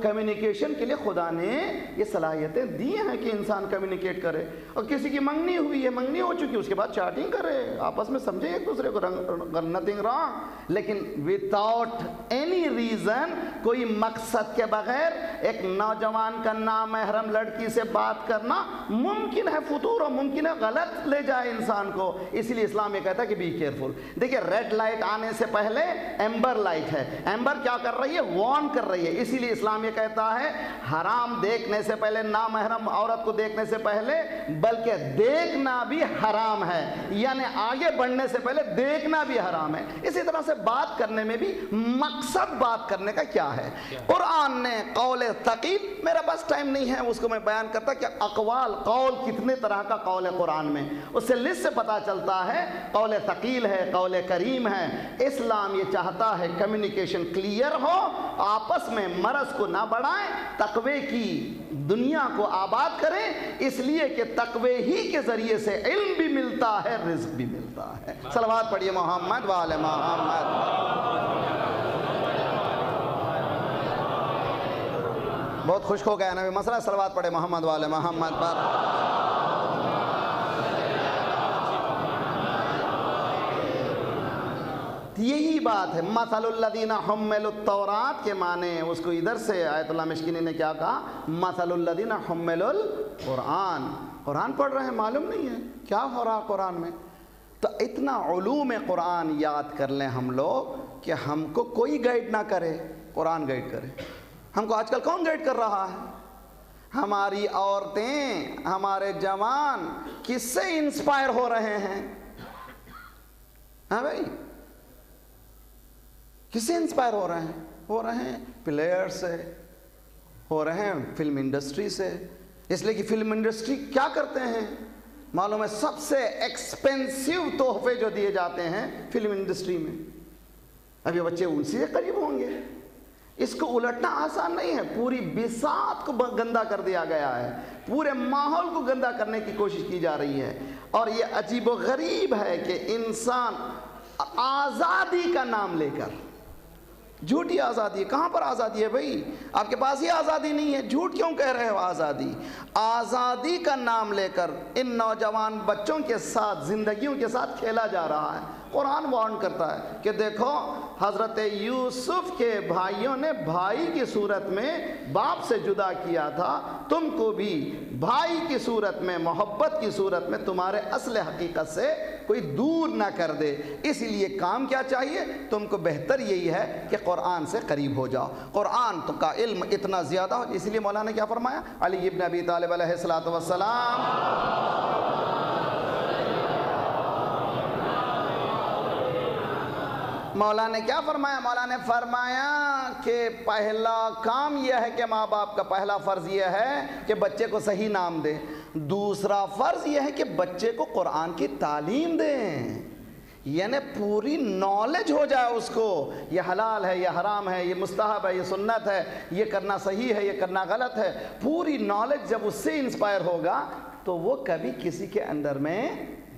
کمیونیکیشن کے لیے خدا نے یہ صلاحیتیں دی ہیں کہ انسان کمیونیکیٹ کرے. اور کسی کی منگنی ہوئی ہے، منگنی ہو چکی، اس کے بعد چیٹنگ کرے، آپس میں سمجھے ایک دوسرے کو، نتھنگ رانگ. لیکن وداؤٹ اینی ریزن، کوئی مقصد کے بغیر ایک نوجوان کا نامحرم لڑکی سے بات کرنا ممکن ہے فطور، اور ممکن ہے غلط لے جائے انسان کو. اسی لیے اسلام یہ کہتا ہے کہ بی کیئرفل. دیکھیں ریڈ لائٹ آنے سے پہلے ایمبر لائٹ ہے. ایمبر کیا کر رہی ہے؟ وارن کر رہی ہے. اسی لیے اسلام یہ کہتا ہے حرام دیکھنے سے پہلے، نامحرم عورت کو دیکھنے سے پہلے، بلکہ دیکھنا بھی حرام ہے، یعنی آگے بڑھنے سے پہلے دیکھنا بھی حرام ہے. اسی طرح سے بات کرنے میں بھی مقصد بات کرنے کا کیا ہے. قرآن نے قول ثقیل، میرا بس ٹائم نہیں ہے اس کو میں بیان کرتا کہ اقوال، قول کتنے طرح کا قول ہے قرآن میں، اس سے لسٹ سے پتا چلتا ہے قول ثقیل ہے، قول کریم ہے. اسلام یہ چاہتا ہے کمیونیکیشن کلیئر ہو، آپس میں مرض کو نہ بڑھائیں، تقوی کی دنیا کو آباد کریں. اس لیے کہ تقوی ہی کے ذریعے سے علم بھی ملتا ہے، رزق بھی ملتا ہے. صلوات پڑھیے محمد وآل محمد. بہت خشک ہو گیا نا مسئلہ، صلوات پڑھے محمد وآل محمد پر. یہی بات ہے. مثل الذین حملوا التوراۃ کے معنی، اس کو ادھر سے آیت اللہ مشکینی نے کیا کہا؟ مثل الذین حملوا القرآن. قرآن پڑھ رہے ہیں، معلوم نہیں ہے کیا ہو رہا قرآن میں. تو اتنا علوم قرآن یاد کر لیں ہم لوگ کہ ہم کو کوئی گائیڈ نہ کرے، قرآن گائیڈ کرے. ہم کو آج کل کون گائیڈ کر رہا ہے؟ ہماری عورتیں، ہمارے جوان کس سے انسپائر ہو رہے ہیں؟ ہاں بھائی، کس سے انسپائر ہو رہے ہیں؟ ہو رہے ہیں پلیئر سے، ہو رہے ہیں فلم انڈسٹری سے. اس لیے کہ فلم انڈسٹری کیا کرتے ہیں معلوم ہے؟ سب سے ایکسپینسیو تحفے جو دیے جاتے ہیں فلم انڈسٹری میں. اب یہ بچے ان سے قریب ہوں گے. اس کو الٹنا آسان نہیں ہے. پوری بساط کو گندا کر دیا گیا ہے، پورے ماحول کو گندا کرنے کی کوشش کی جا رہی ہے. اور یہ عجیب و غریب ہے کہ انسان آزادی کا نام لے کر، جھوٹی آزادی ہے. کہاں پر آزادی ہے بھائی؟ آپ کے پاس ہی آزادی نہیں ہے، جھوٹ کیوں کہہ رہے ہو آزادی؟ آزادی کا نام لے کر ان نوجوان بچوں کے ساتھ، زندگیوں کے ساتھ کھیلا جا رہا ہے. قرآن وارن کرتا ہے کہ دیکھو حضرت یوسف کے بھائیوں نے بھائی کی صورت میں باپ سے جدا کیا تھا، تم کو بھی بھائی کی صورت میں، محبت کی صورت میں تمہارے اصل حقیقت سے کوئی دور نہ کر دے. اس لیے کام کیا چاہیے تم کو؟ بہتر یہی ہے کہ قرآن سے قریب ہو جاؤ. قرآن کا علم اتنا زیادہ ہو. اس لیے مولانا نے کیا فرمایا؟ علی ابن ابی طالب علیہ الصلوۃ والسلام، مولا نے کیا فرمایا؟ مولا نے فرمایا کہ پہلا کام یہ ہے کہ ماں باپ کا پہلا فرض یہ ہے کہ بچے کو صحیح نام دے. دوسرا فرض یہ ہے کہ بچے کو قرآن کی تعلیم دیں، یعنی پوری نالج ہو جائے اس کو. یہ حلال ہے، یہ حرام ہے، یہ مستحب ہے، یہ سنت ہے، یہ کرنا صحیح ہے، یہ کرنا غلط ہے. پوری نالج جب اس سے انسپائر ہوگا تو وہ کبھی کسی کے اندر میں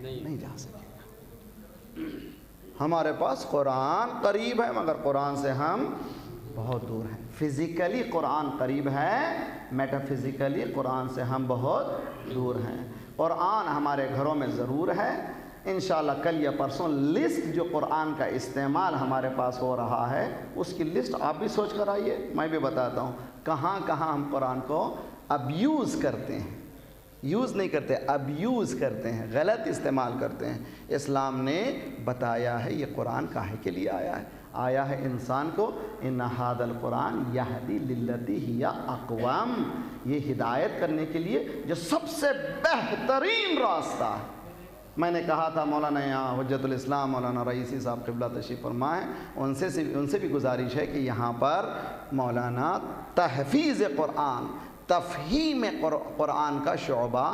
نہیں جا سکے گا. ہمارے پاس قرآن قریب ہے مگر قرآن سے ہم بہت دور ہیں. فزیکلی قرآن قریب ہے، میٹا فزیکلی قرآن سے ہم بہت دور ہیں. قرآن ہمارے گھروں میں ضرور ہے. انشاءاللہ کل یا پرسوں لسٹ جو قرآن کا استعمال ہمارے پاس ہو رہا ہے اس کی لسٹ آپ بھی سوچ کر آئیے، میں بھی بتاتا ہوں کہاں کہاں ہم قرآن کو ابیوز کرتے ہیں. یوز نہیں کرتے، ابیوز کرتے ہیں، غلط استعمال کرتے ہیں. اسلام نے بتایا ہے یہ قرآن کاہے کے لیے آیا ہے. آیا ہے انسان کو ان ھذا القرآن یہدی للتی ہی اقوم، یہ ہدایت کرنے کے لیے جو سب سے بہترین راستہ ہے. میں نے کہا تھا مولانا یہاں حجت الاسلام مولانا رئیسی صاحب قبلہ تشریف فرمائے، ان سے بھی گزارش ہے کہ یہاں پر مولانا تحفیظ قرآن، تفہیم قرآن کا شعبہ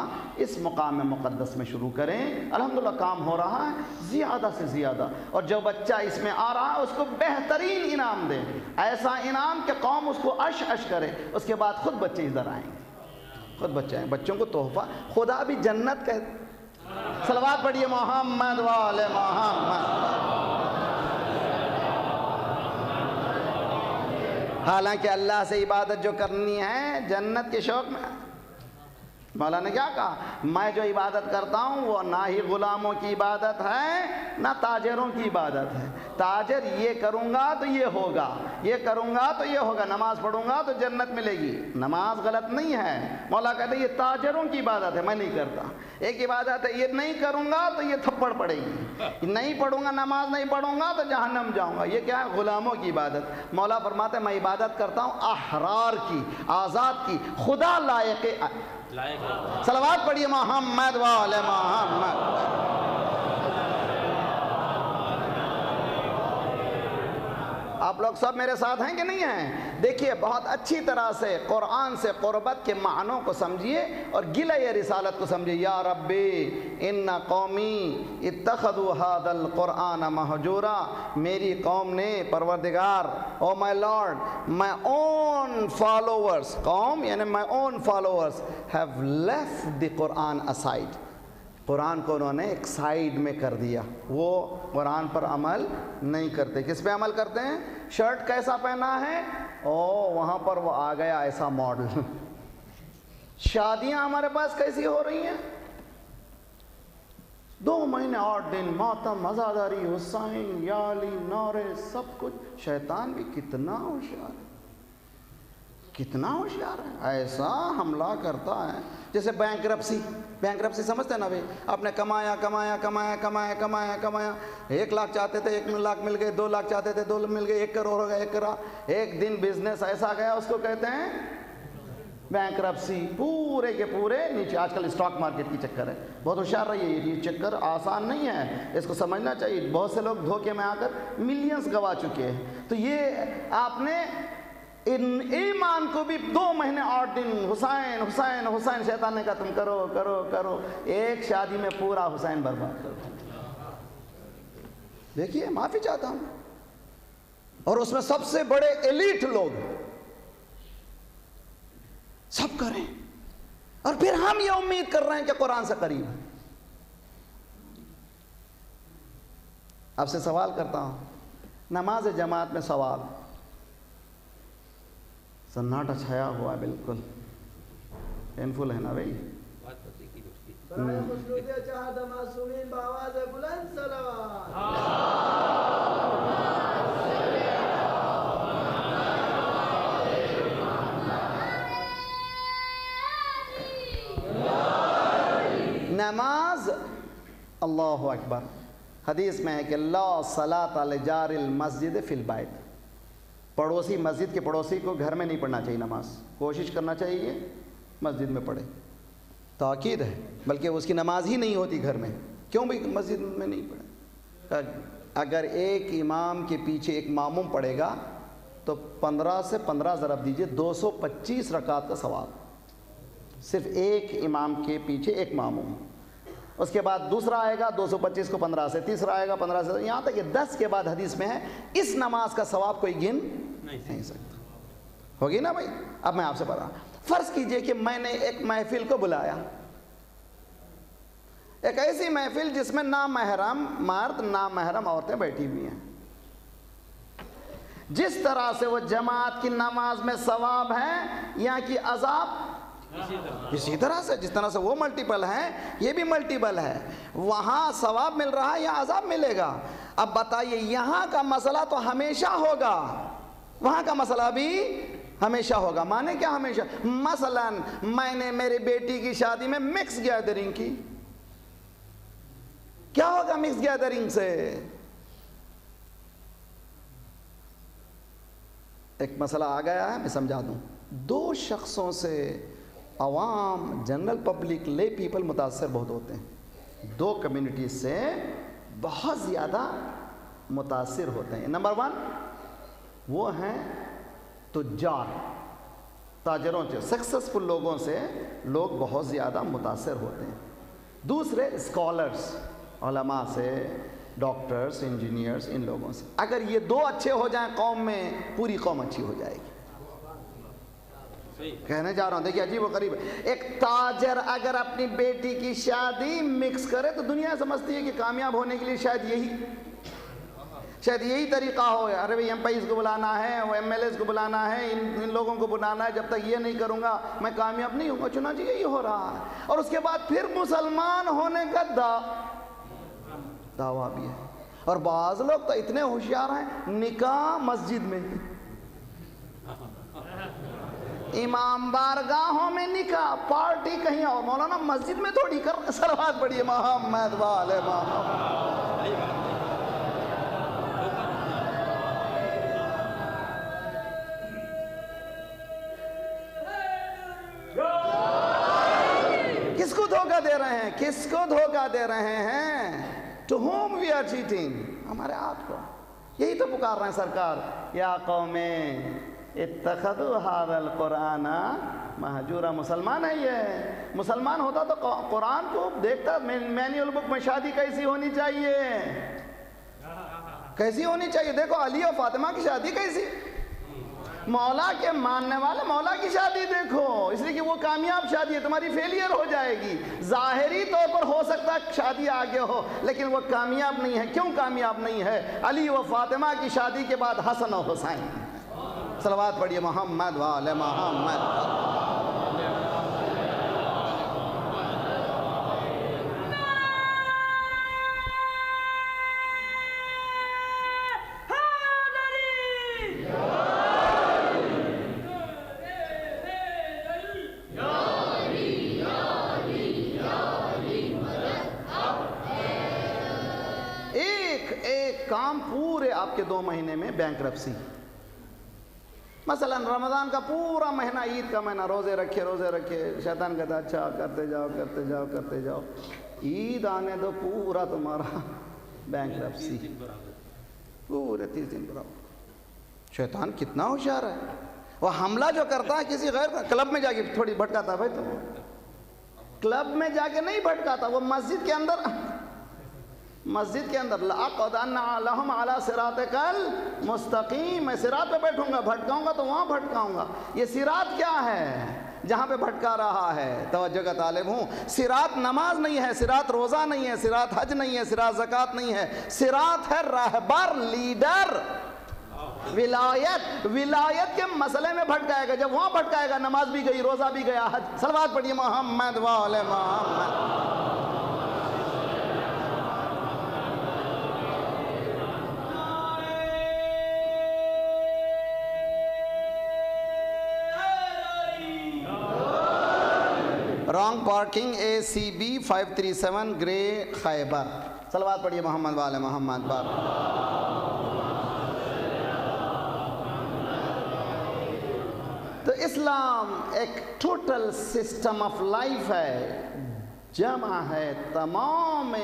اس مقام مقدس میں شروع کریں۔ الحمدللہ کام ہو رہا ہے زیادہ سے زیادہ، اور جو بچہ اس میں آ رہا ہے اس کو بہترین انعام دیں، ایسا انعام کہ قوم اس کو عش عش کرے۔ اس کے بعد خود بچے ادھر آئیں گے، خود بچے آئیں، بچوں کو تحفہ خدا بھی جنت کہ صلوات پڑھیے محمد والے محمد۔ حالانکہ اللہ سے عبادت جو کرنی ہے جنت کے شوق میں، مولا نے کیا کہا؟ میں جو عبادت کرتا ہوں وہ نہ ہی غلاموں کی عبادت ہے نہ تاجروں کی عبادت ہے۔ تاجر یہ کروں گا تو یہ ہوگا، یہ کروں گا تو یہ ہوگا، نماز پڑھوں گا تو جنت ملے گی۔ نماز غلط نہیں ہے، مولا کہتے ہیں یہ تاجروں کی عبادت ہے، میں نہیں کرتا۔ ایک عبادت ہے یہ نہیں کروں گا تو یہ تھپڑ پڑے گی، نہیں پڑھوں گا، نماز نہیں پڑھوں گا تو جہنم جاؤں گا۔ یہ کیا ہے؟ غلاموں کی عبادت۔ مولا فرماتے ہیں میں عبادت کرتا ہوں احرار کی، آزاد کی، خدا لائق۔ صلوات پڑھیے محمد والے محمد۔ آپ لوگ سب میرے ساتھ ہیں کہ نہیں ہیں؟ دیکھیے بہت اچھی طرح سے قرآن سے قربت کے معنوں کو سمجھیے اور گلہ رسالت کو سمجھیے۔ یا ربی ان قومی اتخذوا ھذا القرآن مہجورا، میری قوم نے، پروردگار، او مائی لارڈ، مائی اون فالوورز، قوم یعنی my own followers have left the Quran aside, Quran کو انہوں نے ایک سائیڈ میں کر دیا، وہ قرآن پر عمل نہیں کرتے۔ کس پہ عمل کرتے ہیں؟ شرٹ کیسا پہنا ہے، وہاں پر وہ آ گیا ایسا ماڈل۔ شادیاں ہمارے پاس کیسی ہو رہی ہیں؟ 2 مہینے 8 دن ماتم، عزاداری، حسین، یالی، نعرے، سب کچھ۔ شیطان بھی کتنا ہوشیار ہے، کتنا ہوشیار ہے، ایسا حملہ کرتا ہے جیسے بینکرپسی سمجھتے ہیں نا بھائی؟ آپ نے کمایا 1 لاکھ چاہتے تھے 1 لاکھ مل گئے، 2 لاکھ چاہتے تھے 2 مل گئے، 1 کروڑ ہو گیا 1 کروڑ، ایک دن بزنس ایسا گیا اس کو کہتے ہیں بینکرپسی، پورے کے پورے نیچے۔ آج کل اسٹاک مارکیٹ کی چکر ہے، بہت ہوشیار رہیے، یہ چکر آسان نہیں ہے، اس کو سمجھنا چاہیے۔ بہت سے لوگ دھوکے میں آ کر ملینز گوا چکے ہیں۔ تو یہ آپ نے ان ایمان کو بھی 2 مہینے 8 دن حسین حسین حسین، شیطان نے کہا تم کرو کرو کرو، ایک شادی میں پورا حسین برباد کر دو۔ دیکھیے معافی چاہتا ہوں، اور اس میں سب سے بڑے ایلیٹ لوگ سب کریں، اور پھر ہم یہ امید کر رہے ہیں کہ قرآن سے قریب ہے۔ آپ سے سوال کرتا ہوں، نماز جماعت میں سوال، سناٹا چھایا ہوا ہے، بالکل پینفل ہے نا بھائی؟ نماز، اللہ اکبر، حدیث میں ہے کہ لا صلاۃ لجار المسجد فی البیت، پڑوسی مسجد کے پڑوسی کو گھر میں نہیں پڑھنا چاہیے نماز، کوشش کرنا چاہیے مسجد میں پڑھے، تاکید ہے، بلکہ اس کی نماز ہی نہیں ہوتی گھر میں، کیوں بھائی مسجد میں نہیں پڑھے؟ اگر ایک امام کے پیچھے ایک ماموم پڑھے گا تو 15 سے 15 ضرب دیجئے 225 رکعت کا ثواب، صرف ایک امام کے پیچھے ایک ماموم۔ اس کے بعد دوسرا آئے گا 225 کو 15 سے، تیسرا آئے گا 15 سے، یہاں تک کہ 10 کے بعد حدیث میں ہے اس نماز کا ثواب کوئی گن نہیں سکتا۔ ہوگی نا بھائی؟ اب میں آپ سے پڑھ رہا ہوں، فرض کیجئے کہ میں نے ایک محفل کو بلایا، ایک ایسی محفل جس میں نامحرم مرد نامحرم عورتیں بیٹھی ہوئی ہیں، جس طرح سے وہ جماعت کی نماز میں ثواب ہے، یہاں کی عذاب اسی طرح سے، جس طرح سے وہ ملٹیپل ہیں یہ بھی ملٹیپل ہے، وہاں ثواب مل رہا ہے، یہاں عذاب ملے گا۔ اب بتائیے یہاں کا مسئلہ تو ہمیشہ ہوگا، وہاں کا مسئلہ بھی ہمیشہ ہوگا۔ مانے کیا ہمیشہ؟ مثلا میں نے میری بیٹی کی شادی میں مکس گیدرنگ کی، کیا ہوگا مکس گیدرنگ سے؟ ایک مسئلہ آ گیا ہے، میں سمجھا دوں۔ 2 شخصوں سے عوام، جنرل پبلک، لے پیپل متاثر بہت ہوتے ہیں، 2 کمیونٹیز سے بہت زیادہ متاثر ہوتے ہیں۔ نمبر 1 وہ ہیں تجار، تاجروں سے، سکسیسفل لوگوں سے لوگ بہت زیادہ متاثر ہوتے ہیں. دوسرے اسکالرس، علماء سے، ڈاکٹرز، انجینئرز، ان لوگوں سے. اگر یہ دو اچھے ہو جائیں قوم میں، پوری قوم اچھی ہو جائے گی. کہنے جا رہا ہوں، دیکھیے عجیب و غریب ہے. ایک تاجر اگر اپنی بیٹی کی شادی مکس کرے تو دنیا سمجھتی ہے کہ کامیاب ہونے کے لیے شاید یہی طریقہ ہو. ارے بھائی ایم پیز کو بلانا ہے، وہ ایم ایل ایز کو بلانا ہے، ان لوگوں کو بلانا ہے، جب تک یہ نہیں کروں گا میں کامیاب نہیں ہوں گا. چنانچہ یہی ہو رہا ہے. اور اس کے بعد پھر مسلمان ہونے کا دعویٰ بھی ہے. اور بعض لوگ تو اتنے ہوشیار ہیں، نکاح مسجد میں، امام بارگاہوں میں نکاح، پارٹی کہیں اور. مولانا مسجد میں تھوڑی کر. صلوات پڑھیے محمد والے محمد. کس کو دھوکہ دے رہے ہیں؟ کس کو دھوکہ دے رہے ہیں؟ To whom we are cheating؟ ہمارے آپ کو. یہی تو پکار رہے ہیں سرکار. یا قوم اتخذوا هذا القرآن مہجورا. مسلمان ہے یہ. مسلمان ہوتا تو قرآن کو دیکھتا. مینیول بک میں شادی کیسی ہونی چاہیے، کیسی ہونی چاہیے. دیکھو علی اور فاطمہ کی شادی کیسی. مولا کے ماننے والے مولا کی شادی دیکھو، اس لیے کہ وہ کامیاب شادی ہے. تمہاری فیلئر ہو جائے گی. ظاہری طور پر ہو سکتا ہے شادی آگے ہو، لیکن وہ کامیاب نہیں ہے. کیوں کامیاب نہیں ہے؟ علی و فاطمہ کی شادی کے بعد حسن و حسین. صلوات پڑھیے محمد والے محمد. کام پورے آپ کے 2 مہینے میں بینکرپسی. مثلا رمضان کا پورا مہینہ، عید کا مہینہ، روزے رکھے. شیطان کہتا اچھا کرتے جاؤ. عید آنے دو، پورا تمہارا بینکرپسی، پورے 30 دن برابر. شیطان کتنا ہوشیار ہے. وہ حملہ جو کرتا ہے کسی غیر کا، کلب میں جا کے تھوڑی بھٹکاتا ہے. بھائی تو کلب میں جا کے نہیں بھٹکاتا، وہ مسجد کے اندر لَأَقْعُدَنَّ لَهُمْ عَلَىٰ صِرَاطِكَ الْمُسْتَقِيمِ. میں صراط پہ بیٹھوں گا، بھٹکاؤں گا تو وہاں بھٹکاؤں گا. یہ صراط کیا ہے جہاں پہ بھٹکا رہا ہے؟ توجہ کا طالب ہوں. صراط نماز نہیں ہے، صراط روزہ نہیں ہے، صراط حج نہیں ہے، صراط زکوٰۃ نہیں ہے. صراط ہے رہبر، لیڈر، ولایت کے مسئلے میں بھٹکائے گا. جب وہاں بھٹکائے گا، نماز بھی گئی، روزہ بھی گیا، حج. صلوات پڑھیے محمد والے محمد. رانگ پارکنگ ACB 537 گرے خیبر. صلوات پڑھیے محمد والے محمد بار. تو اسلام ایک ٹوٹل سسٹم آف لائف ہے، جمع ہے تمام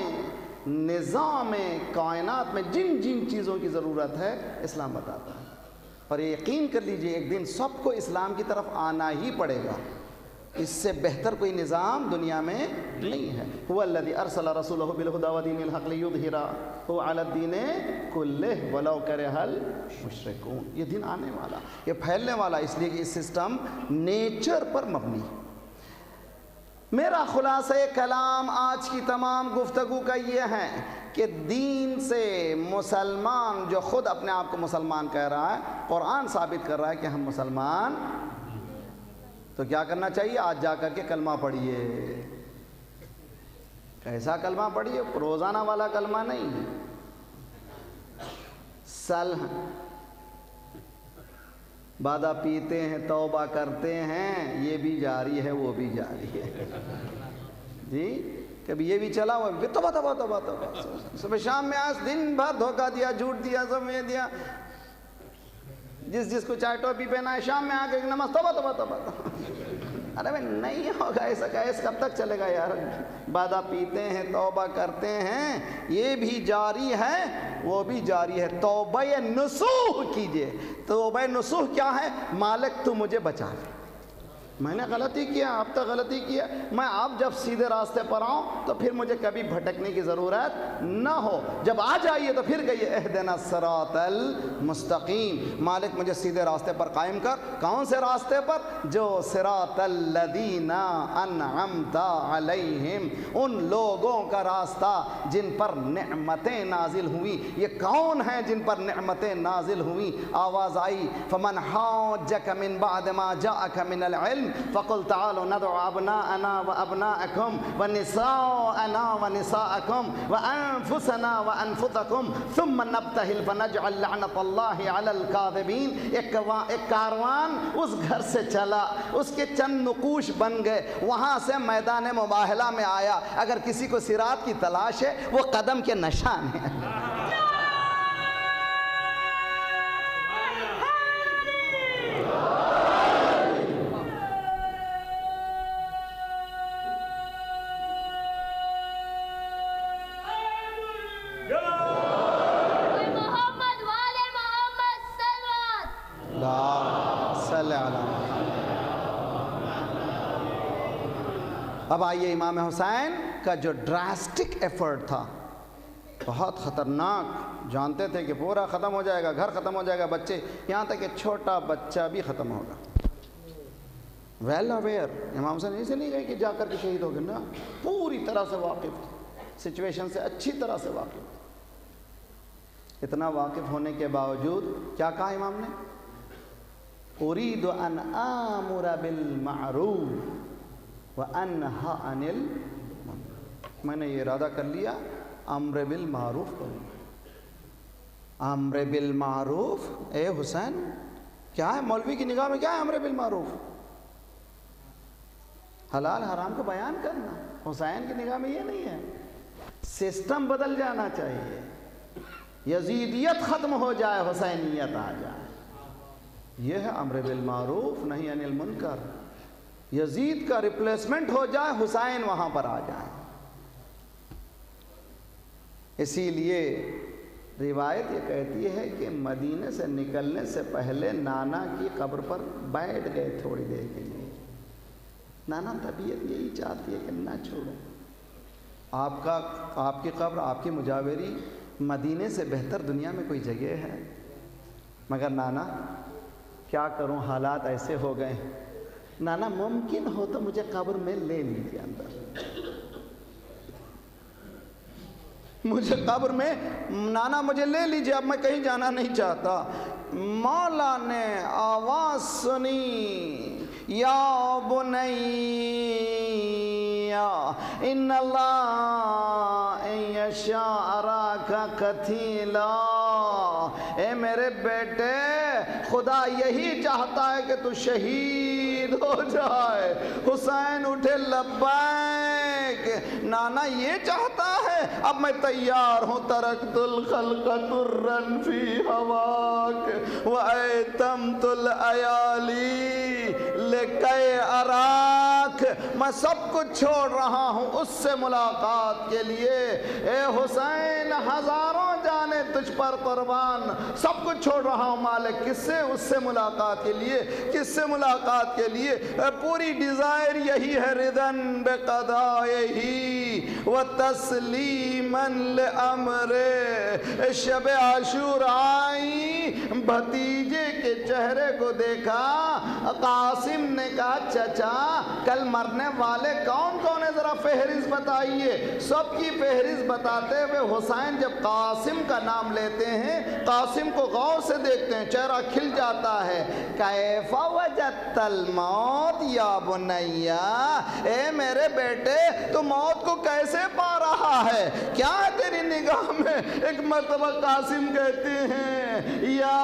نظام کائنات میں جن چیزوں کی ضرورت ہے اس بتاتا ہے. اور یقین کر لیجئے ایک دن سب کو اسلام کی طرف آنا ہی پڑے گا. اس سے بہتر کوئی نظام دنیا میں نہیں ہے. هو الذي ارسل رسوله بالهدى ودين الحق ليظهره على الدين كله ولو كره المشركون. یہ دن آنے والا، یہ پھیلنے والا، اس لیے کہ یہ سسٹم نیچر پر مبنی. میرا خلاصہ کلام آج کی تمام گفتگو کا یہ ہے کہ دین سے مسلمان جو خود اپنے آپ کو مسلمان کہہ رہا ہے، قرآن ثابت کر رہا ہے کہ ہم مسلمان. تو کیا کرنا چاہیے؟ آج جا کر کے کلمہ پڑھیے. کیسا کلمہ پڑھیے؟ روزانہ والا کلمہ نہیں. بادا پیتے ہیں، توبہ کرتے ہیں، یہ بھی جاری ہے، وہ بھی جاری ہے. جی کبھی یہ بھی چلا، وہ بھی توبہ. صبح شام میں آج دن بھر دھوکہ دیا، جھوٹ دیا، سب یہ دیا. جس کو چائے ٹوپی پہنا ہے، شام میں آ کے نماز توبہ. ارے بھائی نہیں ہوگا ایسا. کیسے کب تک چلے گا یار؟ بادا پیتے ہیں، توبہ کرتے ہیں، یہ بھی جاری ہے، وہ بھی جاری ہے. توبہ نصوح کیجئے. توبہ نصوح کیا ہے؟ مالک تو مجھے بچا لے. میں نے غلطی کیا، آپ تو غلطی کیا، میں آپ جب سیدھے راستے پر آؤں تو پھر مجھے کبھی بھٹکنے کی ضرورت نہ ہو، جب آ جائیے تو پھر کہیے اہدنا الصراط المستقیم، مالک مجھے سیدھے راستے پر قائم کر۔ کون سے راستے پر؟ جو صراط الذین انعمت علیہم، ان لوگوں کا راستہ جن پر نعمتیں نازل ہوئیں۔ یہ کون ہیں جن پر نعمتیں نازل ہوئیں؟ آواز آئی فمن حاجک من بعد ما جاءک من العلم فقل تعالوا ندعو ابناءنا وابناءکم ونساءنا ونساءکم وانفسنا وانفسکم ثم نبتہل فنجعل لعنت اللہ علی الکاذبین۔ ایک کاروان اس گھر سے چلا، اس کے چند نقوش بن گئے، وہاں سے میدان مباہلہ میں آیا۔ اگر کسی کو صراط کی تلاش ہے وہ قدم کے نشان ہیں۔ اب آئیے امام حسین کا جو ڈراسٹک ایفرٹ تھا، بہت خطرناک، جانتے تھے کہ پورا ختم ہو جائے گا، گھر ختم ہو جائے گا، بچے، یہاں تک کہ چھوٹا بچہ بھی ختم ہوگا۔ ویل اویئر، امام حسین ایسے نہیں گئے کہ جا کر کے شہید ہو گئے، نا، پوری طرح سے واقف تھے، سچویشن سے اچھی طرح سے واقف تھے۔ اتنا واقف ہونے کے باوجود کیا کہا امام نے؟ اريد ان آمر بالمعروف وانہا عن المنکر، میں نے یہ ارادہ کر لیا امر بالمعروف کروں۔ امر بالمعروف، اے حسین کیا ہے؟ مولوی کی نگاہ میں کیا ہے امر بالمعروف؟ حلال حرام کو بیان کرنا۔ حسین کی نگاہ میں یہ نہیں ہے، سسٹم بدل جانا چاہیے، یزیدیت ختم ہو جائے، حسینیت آ جائے، یہ ہے امر بالمعروف نہی عن المنکر۔ یزید کا ریپلیسمنٹ ہو جائے، حسین وہاں پر آ جائے۔ اسی لیے روایت یہ کہتی ہے کہ مدینے سے نکلنے سے پہلے نانا کی قبر پر بیٹھ گئے تھوڑی دیر کے لیے۔ نانا طبیعت یہی چاہتی ہے کہ نہ چھوڑیں، آپ کی قبر، آپ کی مجاوری مدینے سے بہتر دنیا میں کوئی جگہ ہے؟ مگر نانا کیا کروں، حالات ایسے ہو گئے، نانا ممکن ہو تو مجھے قبر میں لے لیجیے اندر، مجھے قبر میں، نانا مجھے لے لیجیے، اب میں کہیں جانا نہیں چاہتا۔ مولا نے آواز سنی، یا بنی ان اللہ ان یشاء اراک قتیلا، اے میرے بیٹے خدا یہی چاہتا ہے کہ تو شہید ہو جائے۔ حسین اٹھے، لبیک، نانا یہ چاہتا ہے، اب میں تیار ہوں، ترکت الخلق طرا فی ہواک وایتمت الایالی لکی اراک، میں سب کچھ چھوڑ رہا ہوں اس سے ملاقات کے لیے۔ اے حسین ہزاروں جانیں تجھ پر قربان، سب کچھ چھوڑ رہا ہوں مالک، کس سے؟ اس سے ملاقات کے لیے۔ کس سے ملاقات کے لیے؟ پوری ڈیزائر یہی ہے، رضاً بقضائہ وتسلیماً لامرہ۔ شب عاشوراء آئی، بھتیجے کے چہرے کو دیکھا، قاسم نے کہا چچا کل مرنے والے کون کون ہے، ذرا فہرست بتائیے۔ سب کی فہرست بتاتے ہوئے حسین جب قاسم کا نام لیتے ہیں، قاسم کو غور سے دیکھتے ہیں، چہرہ کھل جاتا ہے۔ کیف وجدت الموت یا بنیا، اے میرے بیٹے تو موت کو کیسے پا رہا ہے، کیا ہے تیری نگاہ میں؟ ایک مرتبہ قاسم کہتے ہیں یا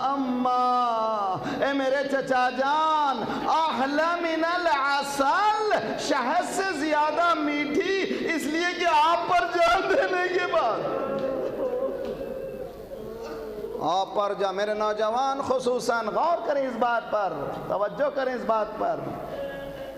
اماں، اے میرے چچا جان، احلی من العسل، شہد سے زیادہ میٹھی، اس لیے کہ آپ پر جان دینے کے بعد، آپ پر جا، میرے نوجوان خصوصاً غور کریں اس بات پر، توجہ کریں اس بات پر،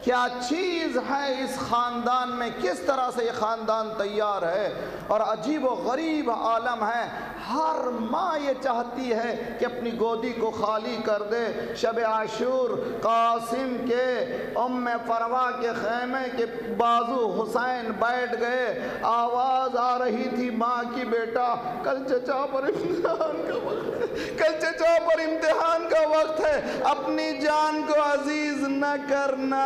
کیا چیز ہے اس خاندان میں، کس طرح سے یہ خاندان تیار ہے، اور عجیب و غریب عالم ہے۔ ہر ماں یہ چاہتی ہے کہ اپنی گودی کو خالی کر دے۔ شب عاشور قاسم کے ام فروا کے خیمے کے بازو حسین بیٹھ گئے، آواز آ رہی تھی ماں کی، بیٹا کل چچا پر امتحان کا وقت ہے، کل چچا پر امتحان کا وقت ہے، اپنی جان کو عزیز نہ کرنا۔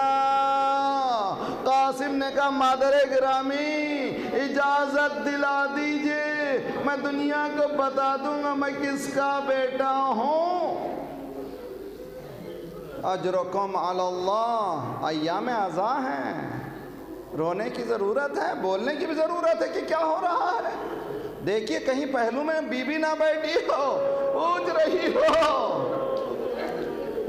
قاسم نے کہا مادر گرامی اجازت دلا دیجئے، میں دنیا کو بتا دوں گا میں کس کا بیٹا ہوں۔ اجرکم علی اللہ، ایام عزا ہیں، رونے کی ضرورت ہے، بولنے کی بھی ضرورت ہے کہ کیا ہو رہا ہے۔ دیکھیے کہیں پہلو میں بی بی نہ بیٹھی ہو، پوچھ رہی ہو،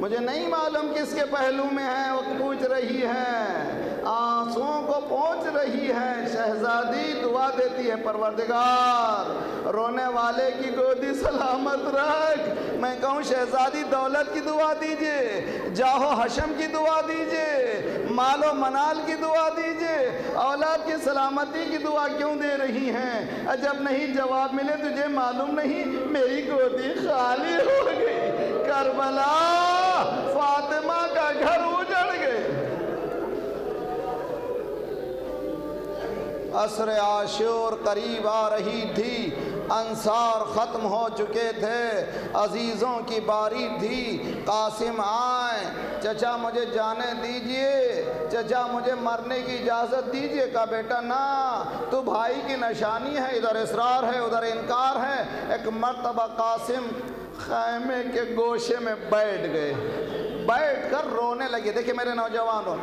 مجھے نہیں معلوم کس کے پہلو میں ہے، وہ پوچھ رہی ہے، آنسوؤں کو پہنچ رہی ہے۔ شہزادی دعا دیتی ہے، پروردگار رونے والے کی گودی سلامت رکھ۔ میں کہوں شہزادی دولت کی دعا دیجئے، جاہ و حشم کی دعا دیجئے، مال و منال کی دعا دیجئے، اولاد کی سلامتی کی دعا کیوں دے رہی ہیں؟ جب نہیں جواب ملے تجھے معلوم نہیں میری گودی خالی ہو گئی۔ کربلا فاطمہ کا گھر اجڑ گئے۔ عصر عاشور قریب آ رہی تھی، انصار ختم ہو چکے تھے، عزیزوں کی باری تھی۔ قاسم آئے، چچا مجھے جانے دیجئے، چچا مجھے مرنے کی اجازت دیجئے۔ کہا بیٹا نا، تو بھائی کی نشانی ہے، ادھر اصرار ہے ادھر انکار ہے۔ ایک مرتبہ قاسم خیمے کے گوشے میں بیٹھ گئے، بیٹھ کر رونے لگے۔ دیکھیں میرے نوجوانوں،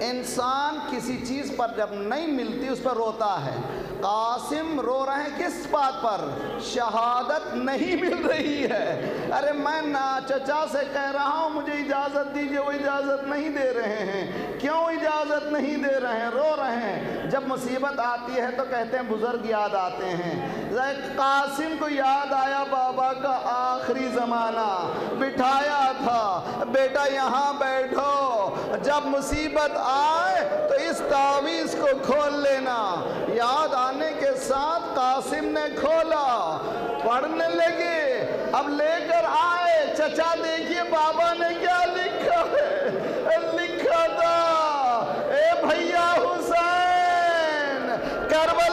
انسان کسی چیز پر جب نہیں ملتی اس پر روتا ہے۔ قاسم رو رہے ہیں کس بات پر؟ شہادت نہیں مل رہی ہے۔ ارے میں چچا سے کہہ رہا ہوں مجھے اجازت دیجئے، وہ اجازت نہیں دے رہے ہیں۔ کیوں اجازت نہیں دے رہے ہیں؟ رو رہے ہیں۔ جب مصیبت آتی ہے تو کہتے ہیں بزرگ یاد آتے ہیں۔ قاسم کو یاد آیا بابا کا آخری زمانہ، بٹھایا تھا، بیٹا یہاں بیٹھو، جب مصیبت آئے تو اس تعویذ کو کھول لینا۔ یاد آنے کے ساتھ قاسم نے کھولا، پڑھنے لگے۔ اب لے کر آئے، چچا دیکھیے بابا نے کیا لکھا ہے۔ لکھا تھا، اے بھیا حسین کربلا